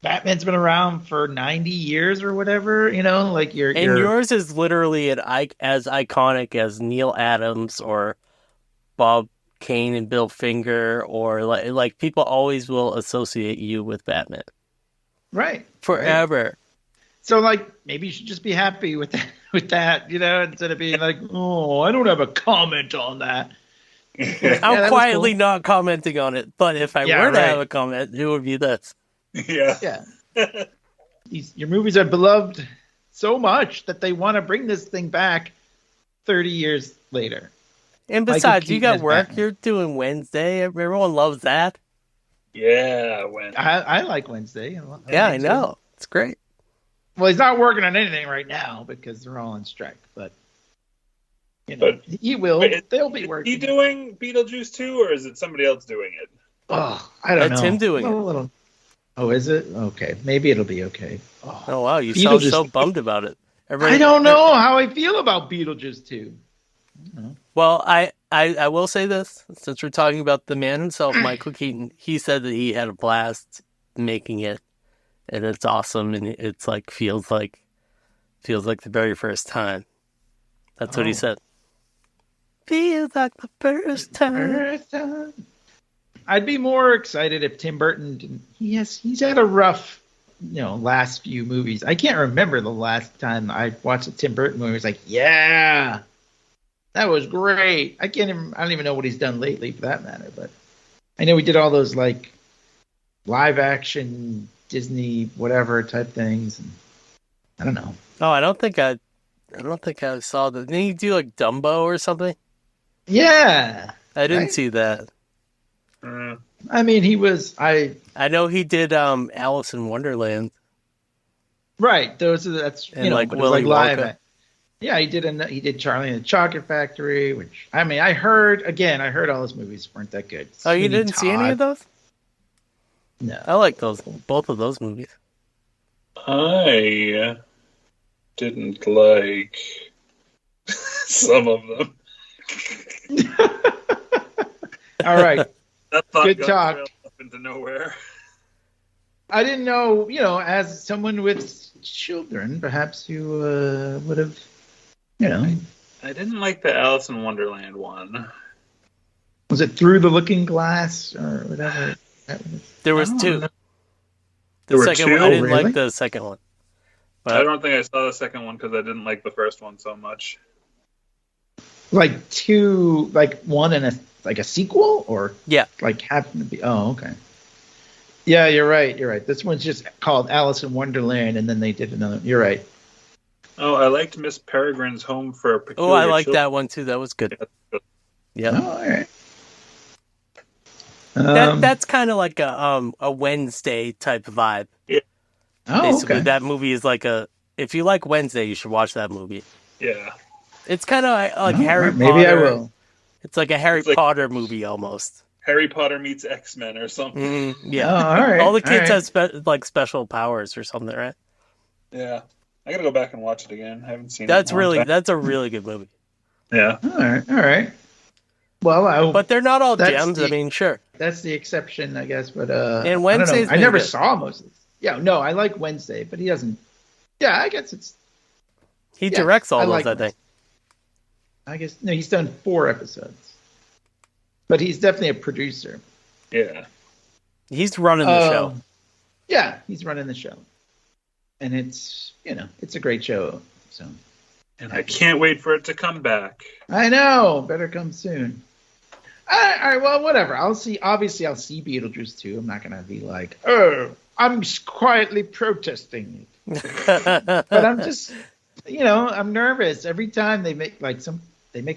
Batman's been around for 90 years or whatever, yours is literally as iconic as Neil Adams or Bob Kane and Bill Finger, or like people always will associate you with Batman. Right. Forever. Right. So, maybe you should just be happy with that, instead of being like, oh, I don't have a comment on that. I'm quietly not commenting on it, but if I were to have a comment, it would be this. Yeah. Your movies are beloved so much that they want to bring this thing back 30 years later. And besides, you got work. Batman. You're doing Wednesday. Everyone loves that. Yeah, Wednesday. I like Wednesday. I know. It's great. Well, he's not working on anything right now because they're all on strike. But he will. They'll be working. Is he doing Beetlejuice 2, or is it somebody else doing it? Oh, I don't know. That's him doing it. Little. Oh, is it? Okay, maybe it'll be okay. Oh wow, you sound so bummed about it. I don't know how I feel about Beetlejuice 2. Well, I will say this, since we're talking about the man himself, Michael Keaton, he said that he had a blast making it, and it's awesome, and it's like feels like the very first time. That's what he said. Feels like the first time. I'd be more excited if Tim Burton didn't. He's had a rough, last few movies. I can't remember the last time I watched a Tim Burton movie. I was like, yeah, that was great. I don't even know what he's done lately for that matter, but I know he did all those like live action Disney whatever type things. And I don't know. Oh, I don't think I saw that. Didn't he do like Dumbo or something? Yeah. I didn't see that. I mean, he was. I know he did Alice in Wonderland. Right. That's and like but Willy like live. Wonka. Yeah, he did Charlie and the Chocolate Factory, which I mean, I heard all those movies weren't that good. Oh, you didn't see any of those? No. I like both of those movies. I didn't like some of them. All right. Good talk. Up into nowhere. I didn't know, as someone with children, perhaps you would have, I didn't like the Alice in Wonderland one. Was it Through the Looking Glass or whatever? There was two. There were second two? one, I didn't Really? like the second one. But I don't think I saw the second one because I didn't like the first one so much. Like two, like one and a sequel, or yeah, like happen to be. Oh, okay. Yeah, you're right. This one's just called Alice in Wonderland, and then they did another. You're right. Oh, I liked Miss Peregrine's Home for Peculiar I liked Children. that one too. That was good. Yeah. Oh, all right. That's kind of like a Wednesday type vibe. Yeah. Oh, Basically, okay. that movie is like if you like Wednesday, you should watch that movie. Yeah. It's kind of like Harry Potter. Maybe I will. It's like a Harry Potter movie almost. Harry Potter meets X-Men or something. Yeah. Oh, all right. All the kids have special powers or something, right? Yeah. I gotta go back and watch it again. I haven't seen it. That's a really good movie. Yeah. All right. Well, but they're not all gems. I mean, sure. That's the exception, I guess. But and Wednesday's I never saw most of this. Yeah, no, I like Wednesday, but he doesn't. Yeah, I guess it's. He directs all those, I think. I guess no, he's done 4 episodes, but he's definitely a producer. Yeah. He's running the show. Yeah, he's running the show, and it's it's a great show. So. And I can't wait for it to come back. I know. Better come soon. All right. Well, whatever. Obviously, I'll see Beetlejuice 2. I'm not going to be like, oh, I'm quietly protesting it. But I'm just, I'm nervous every time they make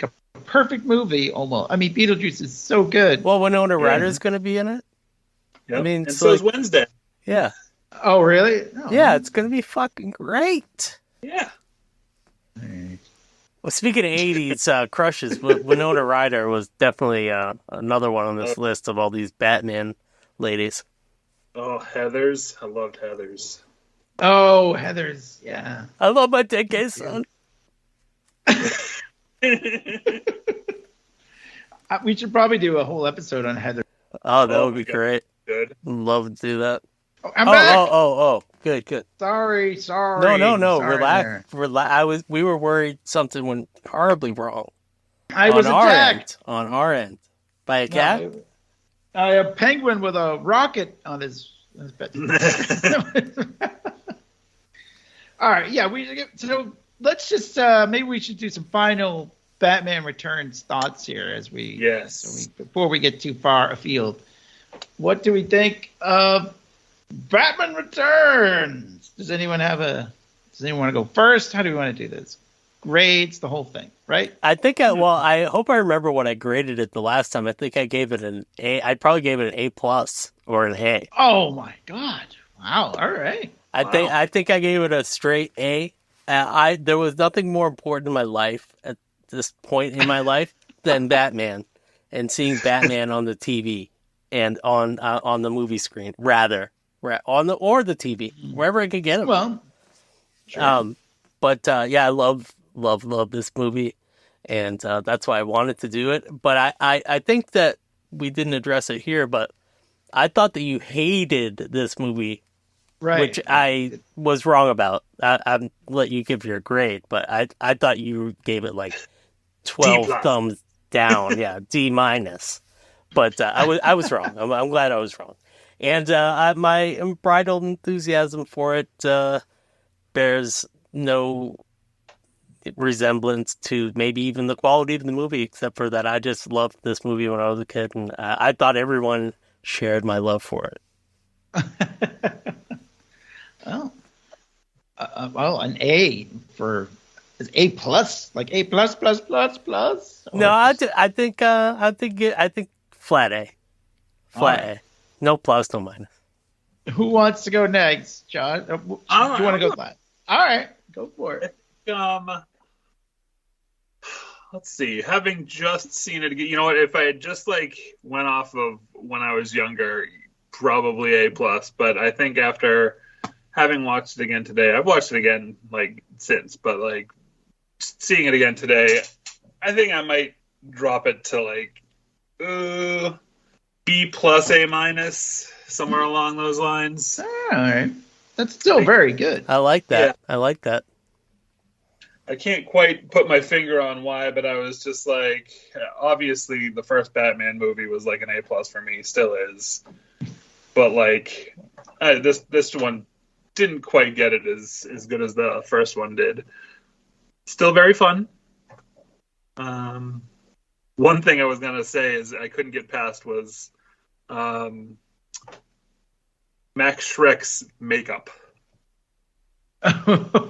a perfect movie. Almost. I mean, Beetlejuice is so good. Well, Winona Ryder's going to be in it. Yep. I mean, and so is Wednesday. Yeah. Oh, really? Oh, yeah, it's going to be fucking great. Yeah. Right. Well, speaking of 80s crushes, Winona Ryder was definitely another one on this list of all these Batman ladies. Oh, Heathers. I loved Heathers. Oh, Heathers. Yeah. I love my dead gay son. We should probably do a whole episode on Heather. Oh, that would be great. Good. Love to do that. I'm back. Oh. Good. Sorry. No. Sorry Relax. We were worried something went horribly wrong. I was attacked. On our end. By a cat? A penguin with a rocket on his bed. All right. Yeah. So let's just maybe we should do some final Batman Returns thoughts here as we before we get too far afield. What do we think of Batman Returns? Does anyone want to go first? How do we want to do this? Grades, the whole thing, right? I think I hope I remember what I graded it the last time. I think I gave it an A. I probably gave it an A+ or an A. Oh my God. Wow. All right. I think I gave it a straight A. There was nothing more important in my life at this point in my life than Batman and seeing Batman on the TV and on the movie screen, on the TV, wherever I could get him. Well, sure. I love this movie, and that's why I wanted to do it. But I think that we didn't address it here, but I thought that you hated this movie, Right. which I was wrong about. I'll let you give your grade, but I thought you gave it like 12 D+. thumbs down. Yeah, D minus. But I was wrong. I'm glad I was wrong. And my unbridled enthusiasm for it bears no resemblance to maybe even the quality of the movie, except for that I just loved this movie when I was a kid, and I thought everyone shared my love for it. Well, an A for is A plus, like A plus plus plus plus. No, I think flat A, flat right. A, no plus, no minus. Who wants to go next, John? Do you want to go last? All right, go for it. Let's see. Having just seen it again, you know what? If I had just went off of when I was younger, probably A plus. But I think after having watched it again today, I've watched it again since, but seeing it again today, I think I might drop it to B plus A minus, somewhere along those lines. All right, that's still very good. I like that. Yeah. I like that. I can't quite put my finger on why, but I was just obviously the first Batman movie was an A plus for me, still is. But this one didn't quite get it as good as the first one did. Still very fun. One thing I was gonna say is I couldn't get past was Max Schreck's makeup.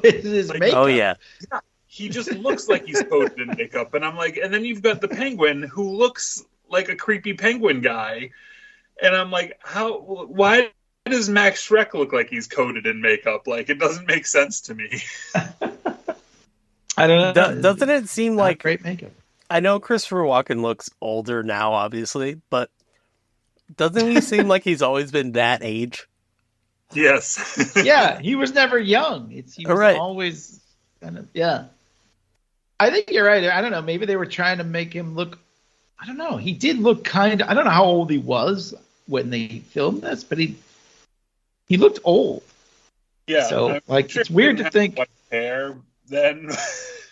His makeup. Oh yeah. He just looks like he's coated in makeup, and I'm and then you've got the Penguin who looks like a creepy penguin guy, and I'm why does Max Schreck look like he's coated in makeup? It doesn't make sense to me. I don't know. Doesn't it seem like great makeup? I know Christopher Walken looks older now, obviously, but doesn't he seem like he's always been that age? Yes. Yeah, he was never young. He was always kind of, yeah. I think you're right. I don't know. Maybe they were trying to make him look, I don't know. He did look kind of, I don't know how old he was when they filmed this, but he looked old. Yeah. So, it's weird to think. White hair, then.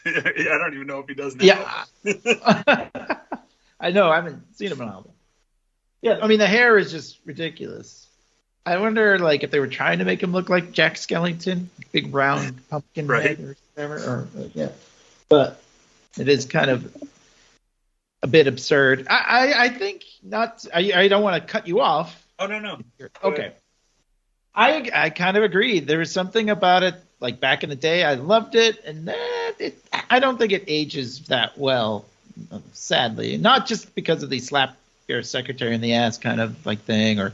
I don't even know if he does now. Yeah. I know. I haven't seen him in a while. Yeah, I mean, the hair is just ridiculous. I wonder, if they were trying to make him look like Jack Skellington, big round pumpkin head or whatever. Yeah. But it is kind of a bit absurd. I think not. I don't want to cut you off. Oh, no. Okay. I kind of agree. There was something about it, back in the day, I loved it, and I don't think it ages that well, sadly. Not just because of the slap your secretary in the ass kind of thing, or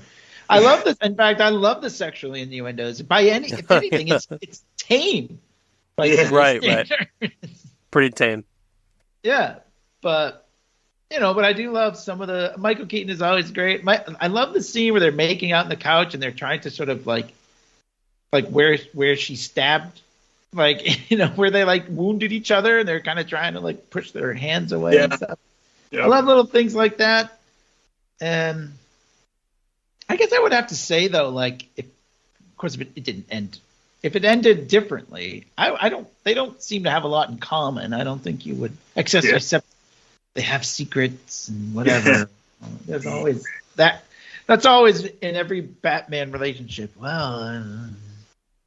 I love this. In fact, I love the sexual innuendos. If anything, it's tame. Right. Pretty tame. Yeah, but but I do love some of the. Michael Keaton is always great. I love the scene where they're making out on the couch and they're trying to sort of where she stabbed, where they wounded each other and they're kind of trying to push their hands away and stuff. Yep. I love little things like that. And I guess I would have to say though, if it didn't end. If it ended differently, they don't seem to have a lot in common. I don't think you would, except they have secrets and whatever. There's always that. That's always in every Batman relationship. Well,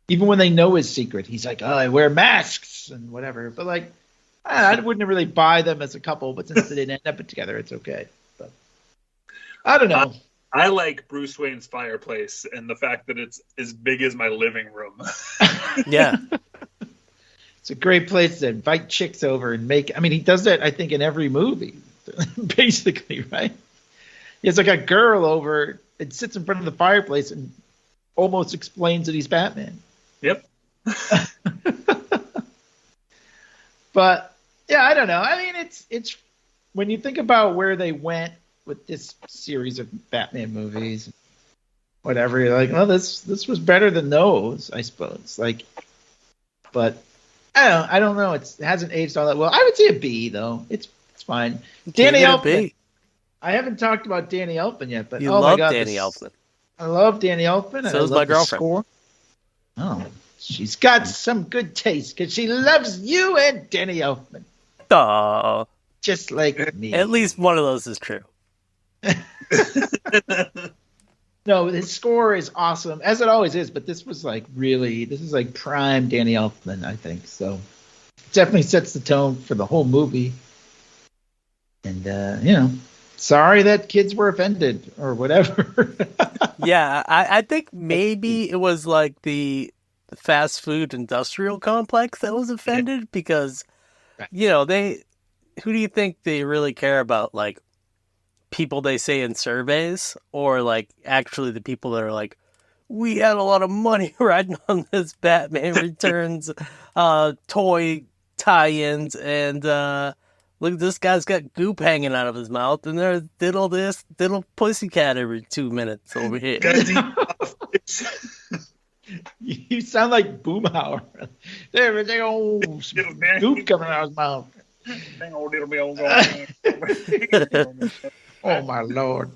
even when they know his secret, he's like, "Oh, I wear masks and whatever." But I wouldn't really buy them as a couple. But since they didn't end up together, it's okay. But I don't know. I like Bruce Wayne's fireplace and the fact that it's as big as my living room. Yeah. It's a great place to invite chicks over and make. I mean, he does that, I think, in every movie, basically, right? He has a girl over and sits in front of the fireplace and almost explains that he's Batman. Yep. But yeah, I don't know. I mean, it's when you think about where they went with this series of Batman movies, whatever, you're like, well, this was better than those, I suppose. Like, but I don't know. It hasn't aged all that well. I would say a B though. It's fine. Danny Elfman. I haven't talked about Danny Elfman yet, but You oh love my God, Danny Elfman. I love Danny Elfman. So and is I love my the girlfriend. score. Oh, she's got some good taste because she loves you and Danny Elfman, Oh, just like me. at least one of those is true. No, his score is awesome, as it always is. But this is like prime Danny Elfman, I think. So it definitely sets the tone for the whole movie. And sorry that kids were offended or whatever. Yeah, I think maybe it was like the fast food industrial complex that was offended because, who do you think they really care about? Like people they say in surveys, or like actually the people that are like, we had a lot of money riding on this Batman Returns toy tie-ins, and look, this guy's got goop hanging out of his mouth, and there's diddle pussycat every 2 minutes over here. You sound like Boomhauer. There was a old goop coming out of his mouth. Oh my Lord.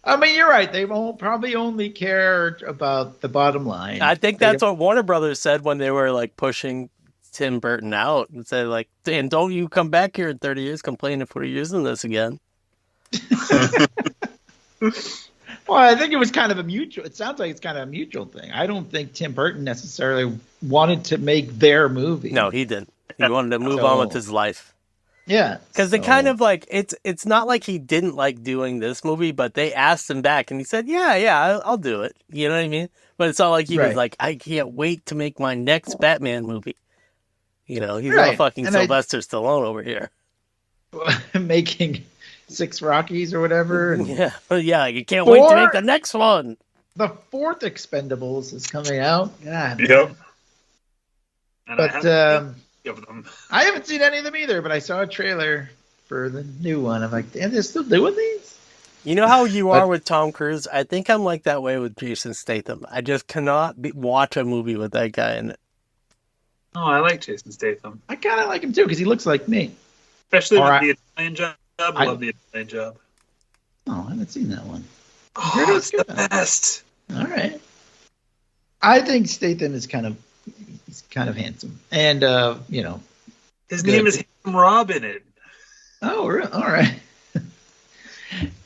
I mean, you're right. They won't probably only care about the bottom line. I think that's what Warner Brothers said when they were like pushing Tim Burton out and said like, and don't you come back here in 30 years complaining if we're using this again. Well, I think it was kind of a mutual. It sounds like it's kind of a mutual thing. I don't think Tim Burton necessarily wanted to make their movie. No, he didn't. He wanted to move on with his life. Yeah, because they kind of like it's not like he didn't like doing this movie, but they asked him back and he said, "Yeah, I'll do it." You know what I mean? But it's not like he was like, "I can't wait to make my next Batman movie." He's not fucking Sylvester Stallone over here making 6 Rockies or whatever. And yeah, you can't wait to make the next one. The 4th Expendables is coming out. God. Yep. But I haven't seen any of them either, but I saw a trailer for the new one. I'm like, damn, they're still doing these? You know how you are with Tom Cruise? I think I'm like that way with Jason Statham. I just cannot watch a movie with that guy in it. Oh, I like Jason Statham. I kind of like him too because he looks like me. Especially with the Italian job. I love the Italian job. Oh, I haven't seen that one. Oh, it's the best. All right. I think Statham is kind of handsome, and his name is Handsome Rob in it. Oh, really? All right.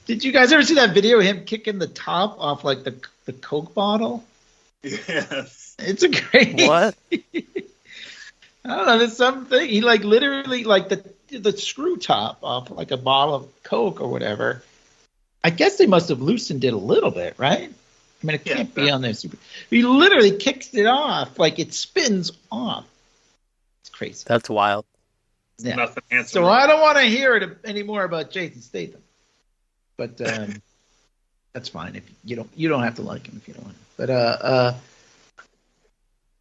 Did you guys ever see that video of him kicking the top off like the Coke bottle? Yes. It's a great. What? I don't know. There's something he like literally like the screw top off like a bottle of Coke or whatever. I guess they must have loosened it a little bit, right? I mean, it can't be on there. He literally kicks it off, like it spins off. It's crazy. That's wild. Yeah. Nothing handsome. So I don't want to hear it anymore about Jason Statham. But that's fine if you don't have to like him if you don't want him. But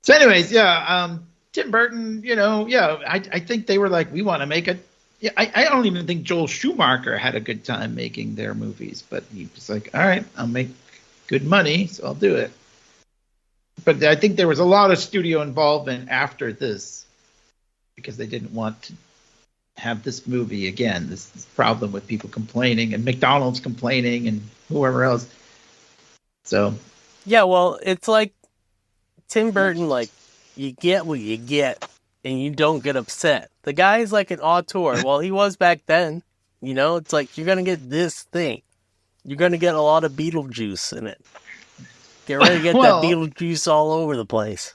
so anyways, Tim Burton, I think they were like, we want to make it. Yeah, I don't even think Joel Schumacher had a good time making their movies, but he was like, all right, I'll make good money, so I'll do it. But I think there was a lot of studio involvement after this because they didn't want to have this movie again, this problem with people complaining and McDonald's complaining and whoever else. So yeah, well, it's like Tim Burton, like you get what you get and you don't get upset. The guy's like an auteur. Well, he was back then. It's like you're gonna get this thing. You're gonna get a lot of Beetlejuice in it. Get ready to get that Beetlejuice all over the place.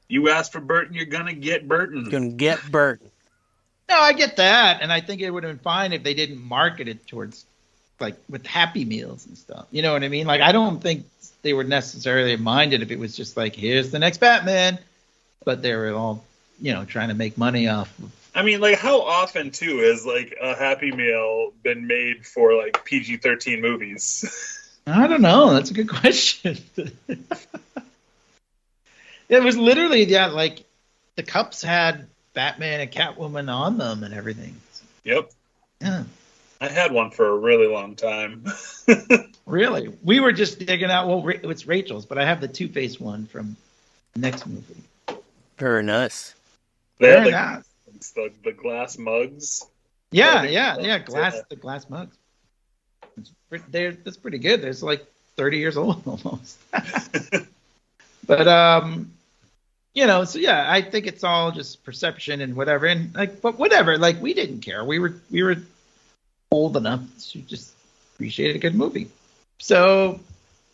You ask for Burton, you're gonna get Burton. You're gonna get Burton. No, I get that, and I think it would have been fine if they didn't market it towards, like, with Happy Meals and stuff. You know what I mean? Like, I don't think they would necessarily mind it if it was just like, here's the next Batman, but they were all, trying to make money off of. I mean, like, how often, too, has, like, a Happy Meal been made for, like, PG-13 movies? I don't know. That's a good question. It was literally, yeah, like the cups had Batman and Catwoman on them and everything. Yep. Yeah. I had one for a really long time. Really? We were just digging out, well, it's Rachel's, but I have the Two-Face one from the next movie. Very nice. They Very had nice. the glass mugs. Yeah, Yeah. the glass mugs. That's pretty good. There's like 30 years old almost. But so yeah, I think it's all just perception and whatever. And like, but whatever. Like, we didn't care. We were old enough to just appreciate a good movie. So,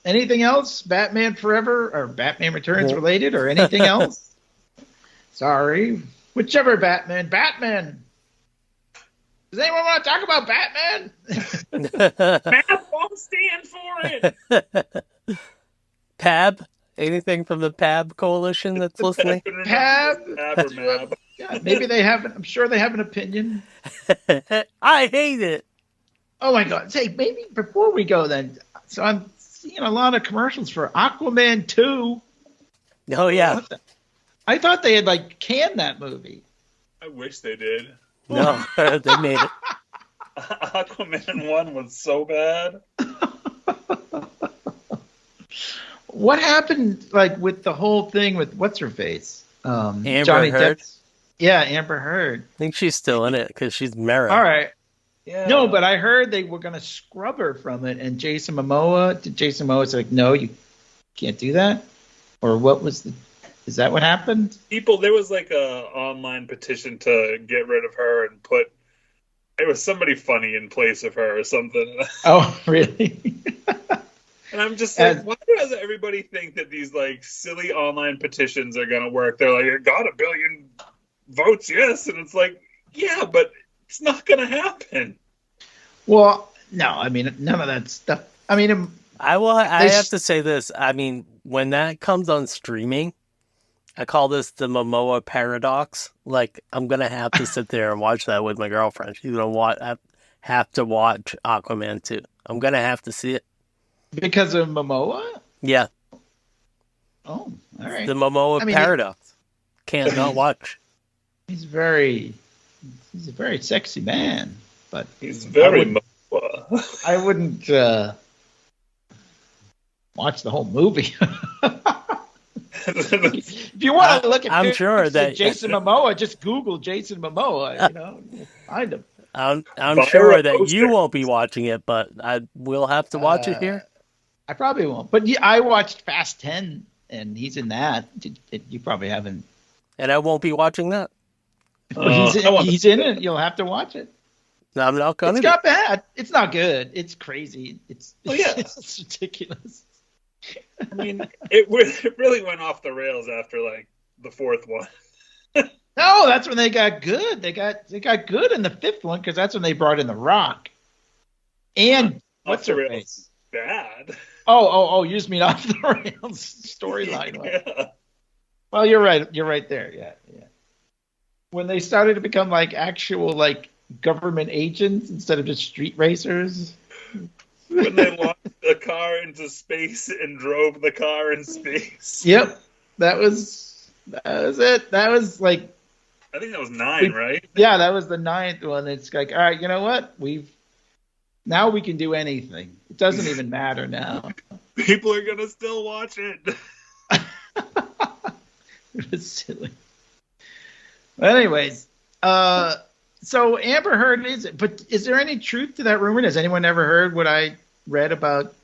anything else Batman Forever or Batman Returns related or anything else? Sorry, whichever Batman. Does anyone want to talk about Batman? Math won't stand for it. Pab? Anything from the Pab coalition that's listening? Pab? Or Mab. Yeah, maybe they have. I'm sure they have an opinion. I hate it. Oh my God! Say, maybe before we go, then. So I'm seeing a lot of commercials for Aquaman 2. Oh yeah. I thought they had like canned that movie. I wish they did. No, they made it. Aquaman 1 was so bad. What happened, like, with the whole thing with what's her face? Amber Johnny Heard. Depp. Yeah, Amber Heard. I think she's still in it because she's Mara. All right. Yeah. No, but I heard they were going to scrub her from it, and Jason Momoa's like, no, you can't do that? Or what was is that what happened? There was like a online petition to get rid of her and it was somebody funny in place of her or something. Oh, really? And I'm just like, why does everybody think that these like silly online petitions are going to work? They're like, it got 1 billion votes, yes. And it's like, yeah, but it's not going to happen. Well, no, I mean, none of that stuff. I mean, I have to say this. I mean, when that comes on streaming, I call this the Momoa paradox. Like, I'm going to have to sit there and watch that with my girlfriend. She's going to have to watch Aquaman 2. I'm going to have to see it. because of Momoa? Yeah. Oh, all right. The Momoa paradox. Can't not watch. He's a very sexy man, but He's very Momoa. I wouldn't watch the whole movie. If you want to look at I'm sure that Jason Momoa, just Google Jason Momoa, find him. I'm sure that you won't be watching it, but I will have to watch it here. I probably won't. But I watched Fast 10, and he's in that. You probably haven't. And I won't be watching that. He's in it. You'll have to watch it. No, I'm not going to. It's not bad. It's not good. It's crazy. It's ridiculous. I mean, it really went off the rails after like the fourth one. No, that's when they got good. They got good in the fifth one because that's when they brought in The Rock. And what's her face? Bad. Oh, you just mean off the rails storyline. Yeah. Well, you're right. You're right there. Yeah. When they started to become like actual like government agents instead of just street racers. When they launched a car into space and drove the car in space. Yep. That was it. That was like, I think that was 9, right? Yeah, that was the 9th one. It's like, all right, you know what? Now we can do anything. It doesn't even matter now. People are gonna still watch it. It was silly. But anyways, so Amber Heard but is there any truth to that rumor? Has anyone ever heard what I read about?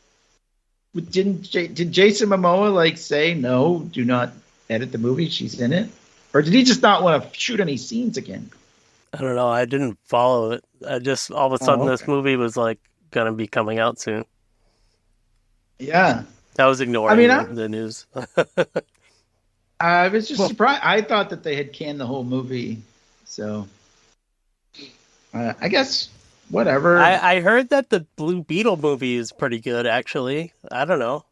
Did Jason Momoa like say no, do not edit the movie? She's in it, or did he just not want to shoot any scenes again? I don't know. I didn't follow it. I just all of a sudden this movie was like gonna be coming out soon. Yeah, I was ignoring the news. I was just surprised. I thought that they had canned the whole movie, so I guess whatever. I heard that the Blue Beetle movie is pretty good, actually. I don't know,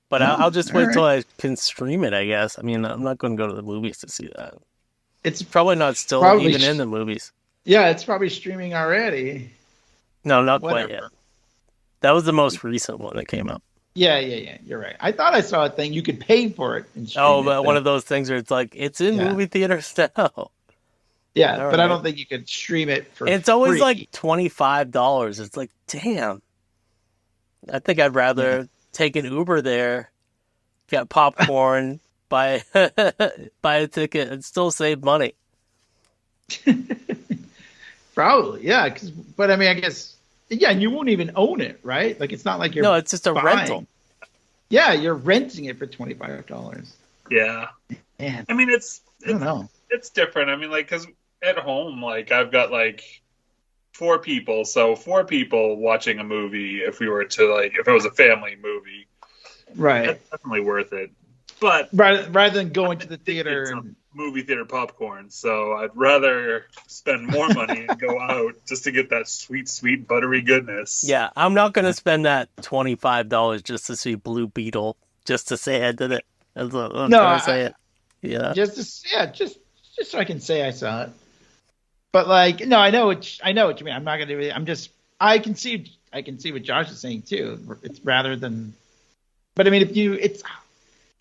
but I'll just wait till I can stream it. I guess. I mean, I'm not going to go to the movies to see that. It's probably not still even in the movies. Yeah, it's probably streaming already. No, not quite yet. That was the most recent one that came out. Yeah. You're right. I thought I saw a thing you could pay for it. And stream Oh, it, but one of those things where it's like, it's in Yeah. movie theaters now. Yeah, All but I right. don't think you could stream it for It's always free. like $25. It's like, damn. I think I'd rather take an Uber there, get popcorn, buy a ticket, and still save money. Probably, yeah. But I mean, I guess, yeah, and you won't even own it, right? Like, it's not like you're No, it's just a buying. rental. Yeah, you're renting it for $25. Yeah. Man, I mean, I don't know. it's different. I mean, like, because at home, like, I've got like 4 people, so 4 people watching a movie. If we were to like, if it was a family movie, Right. that's definitely worth it. But Rather than going to the theater. it's a movie theater popcorn, so I'd rather spend more money and go out just to get that sweet buttery goodness. Yeah, I'm not going to spend that $25 just to see Blue Beetle, just to say I did it. That's what I'm No, trying to say it. Yeah. just so I can say I saw it. But like, no, I know what you mean. I'm not gonna do it. I can see what Josh is saying too. It's rather than, but I mean,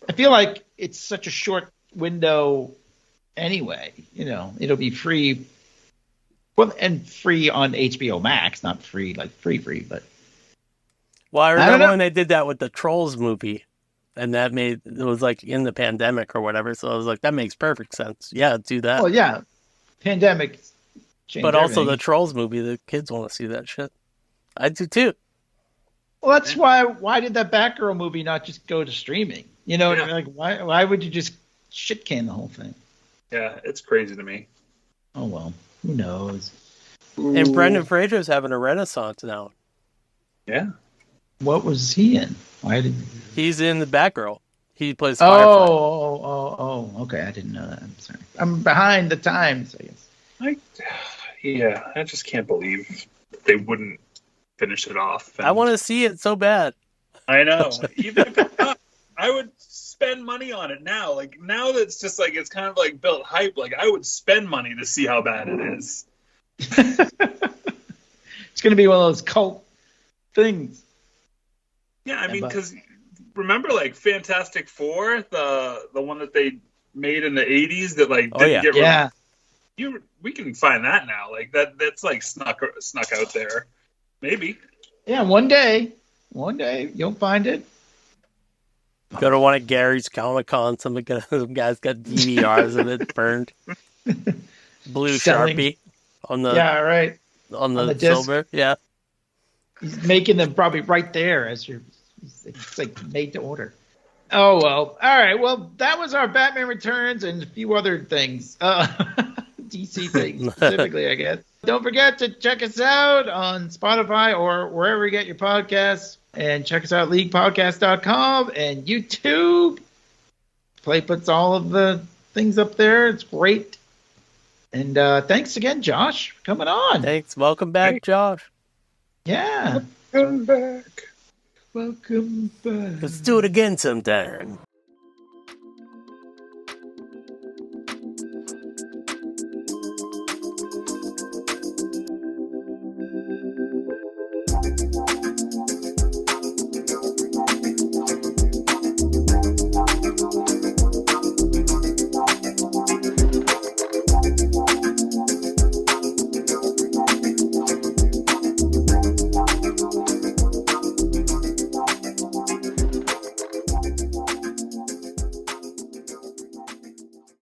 I feel like it's such a short window anyway. You know, it'll be free. Well, and free on HBO Max, not free like free, but Well, I don't remember know. when they did that with the Trolls movie, and it was like in the pandemic or whatever. So I was like, that makes perfect sense. Yeah, do that. well, yeah, pandemic. Changed But also the everything. Trolls movie, the kids want to see that shit. I do too. Well, that's why did that Batgirl movie not just go to streaming? You know, Yeah. like why would you just shit can the whole thing? Yeah, it's crazy to me. Oh well, who knows? And Brendan Fraser's having a renaissance now. Yeah. What was he in? Why did? He's in the Batgirl. He plays Firefly. Oh, okay. I didn't know that. I'm sorry. I'm behind the times, I guess. I just can't believe they wouldn't finish it off. I want to see it so bad. I know. Even if it's not, I would spend money on it now. Like, now that it's just like, it's kind of like built hype. Like, I would spend money to see how bad it is. It's going to be one of those cult things. Yeah, I mean, but- because remember, like, Fantastic Four, the one that they made in the 80s that, like, Oh, didn't yeah. get Yeah. we can find that now. Like, that's like snuck out there. Maybe. Yeah. One day you'll find it. Go to one of Gary's Comic Con. Some guy's got DVRs of it burned. Blue Selling. Sharpie on the Yeah. Right. on on the the disc. silver. Yeah. He's making them probably right there it's like made to order. Oh well. All right. Well, that was our Batman Returns and a few other things. DC things specifically, I guess. Don't forget to check us out on Spotify or wherever you get your podcasts. And check us out at LeaguePodcast.com and YouTube. Play puts all of the things up there. It's great. And thanks again, Josh, for coming on. Thanks. Welcome back, Josh. Yeah. Come back. Welcome back. Let's do it again sometime.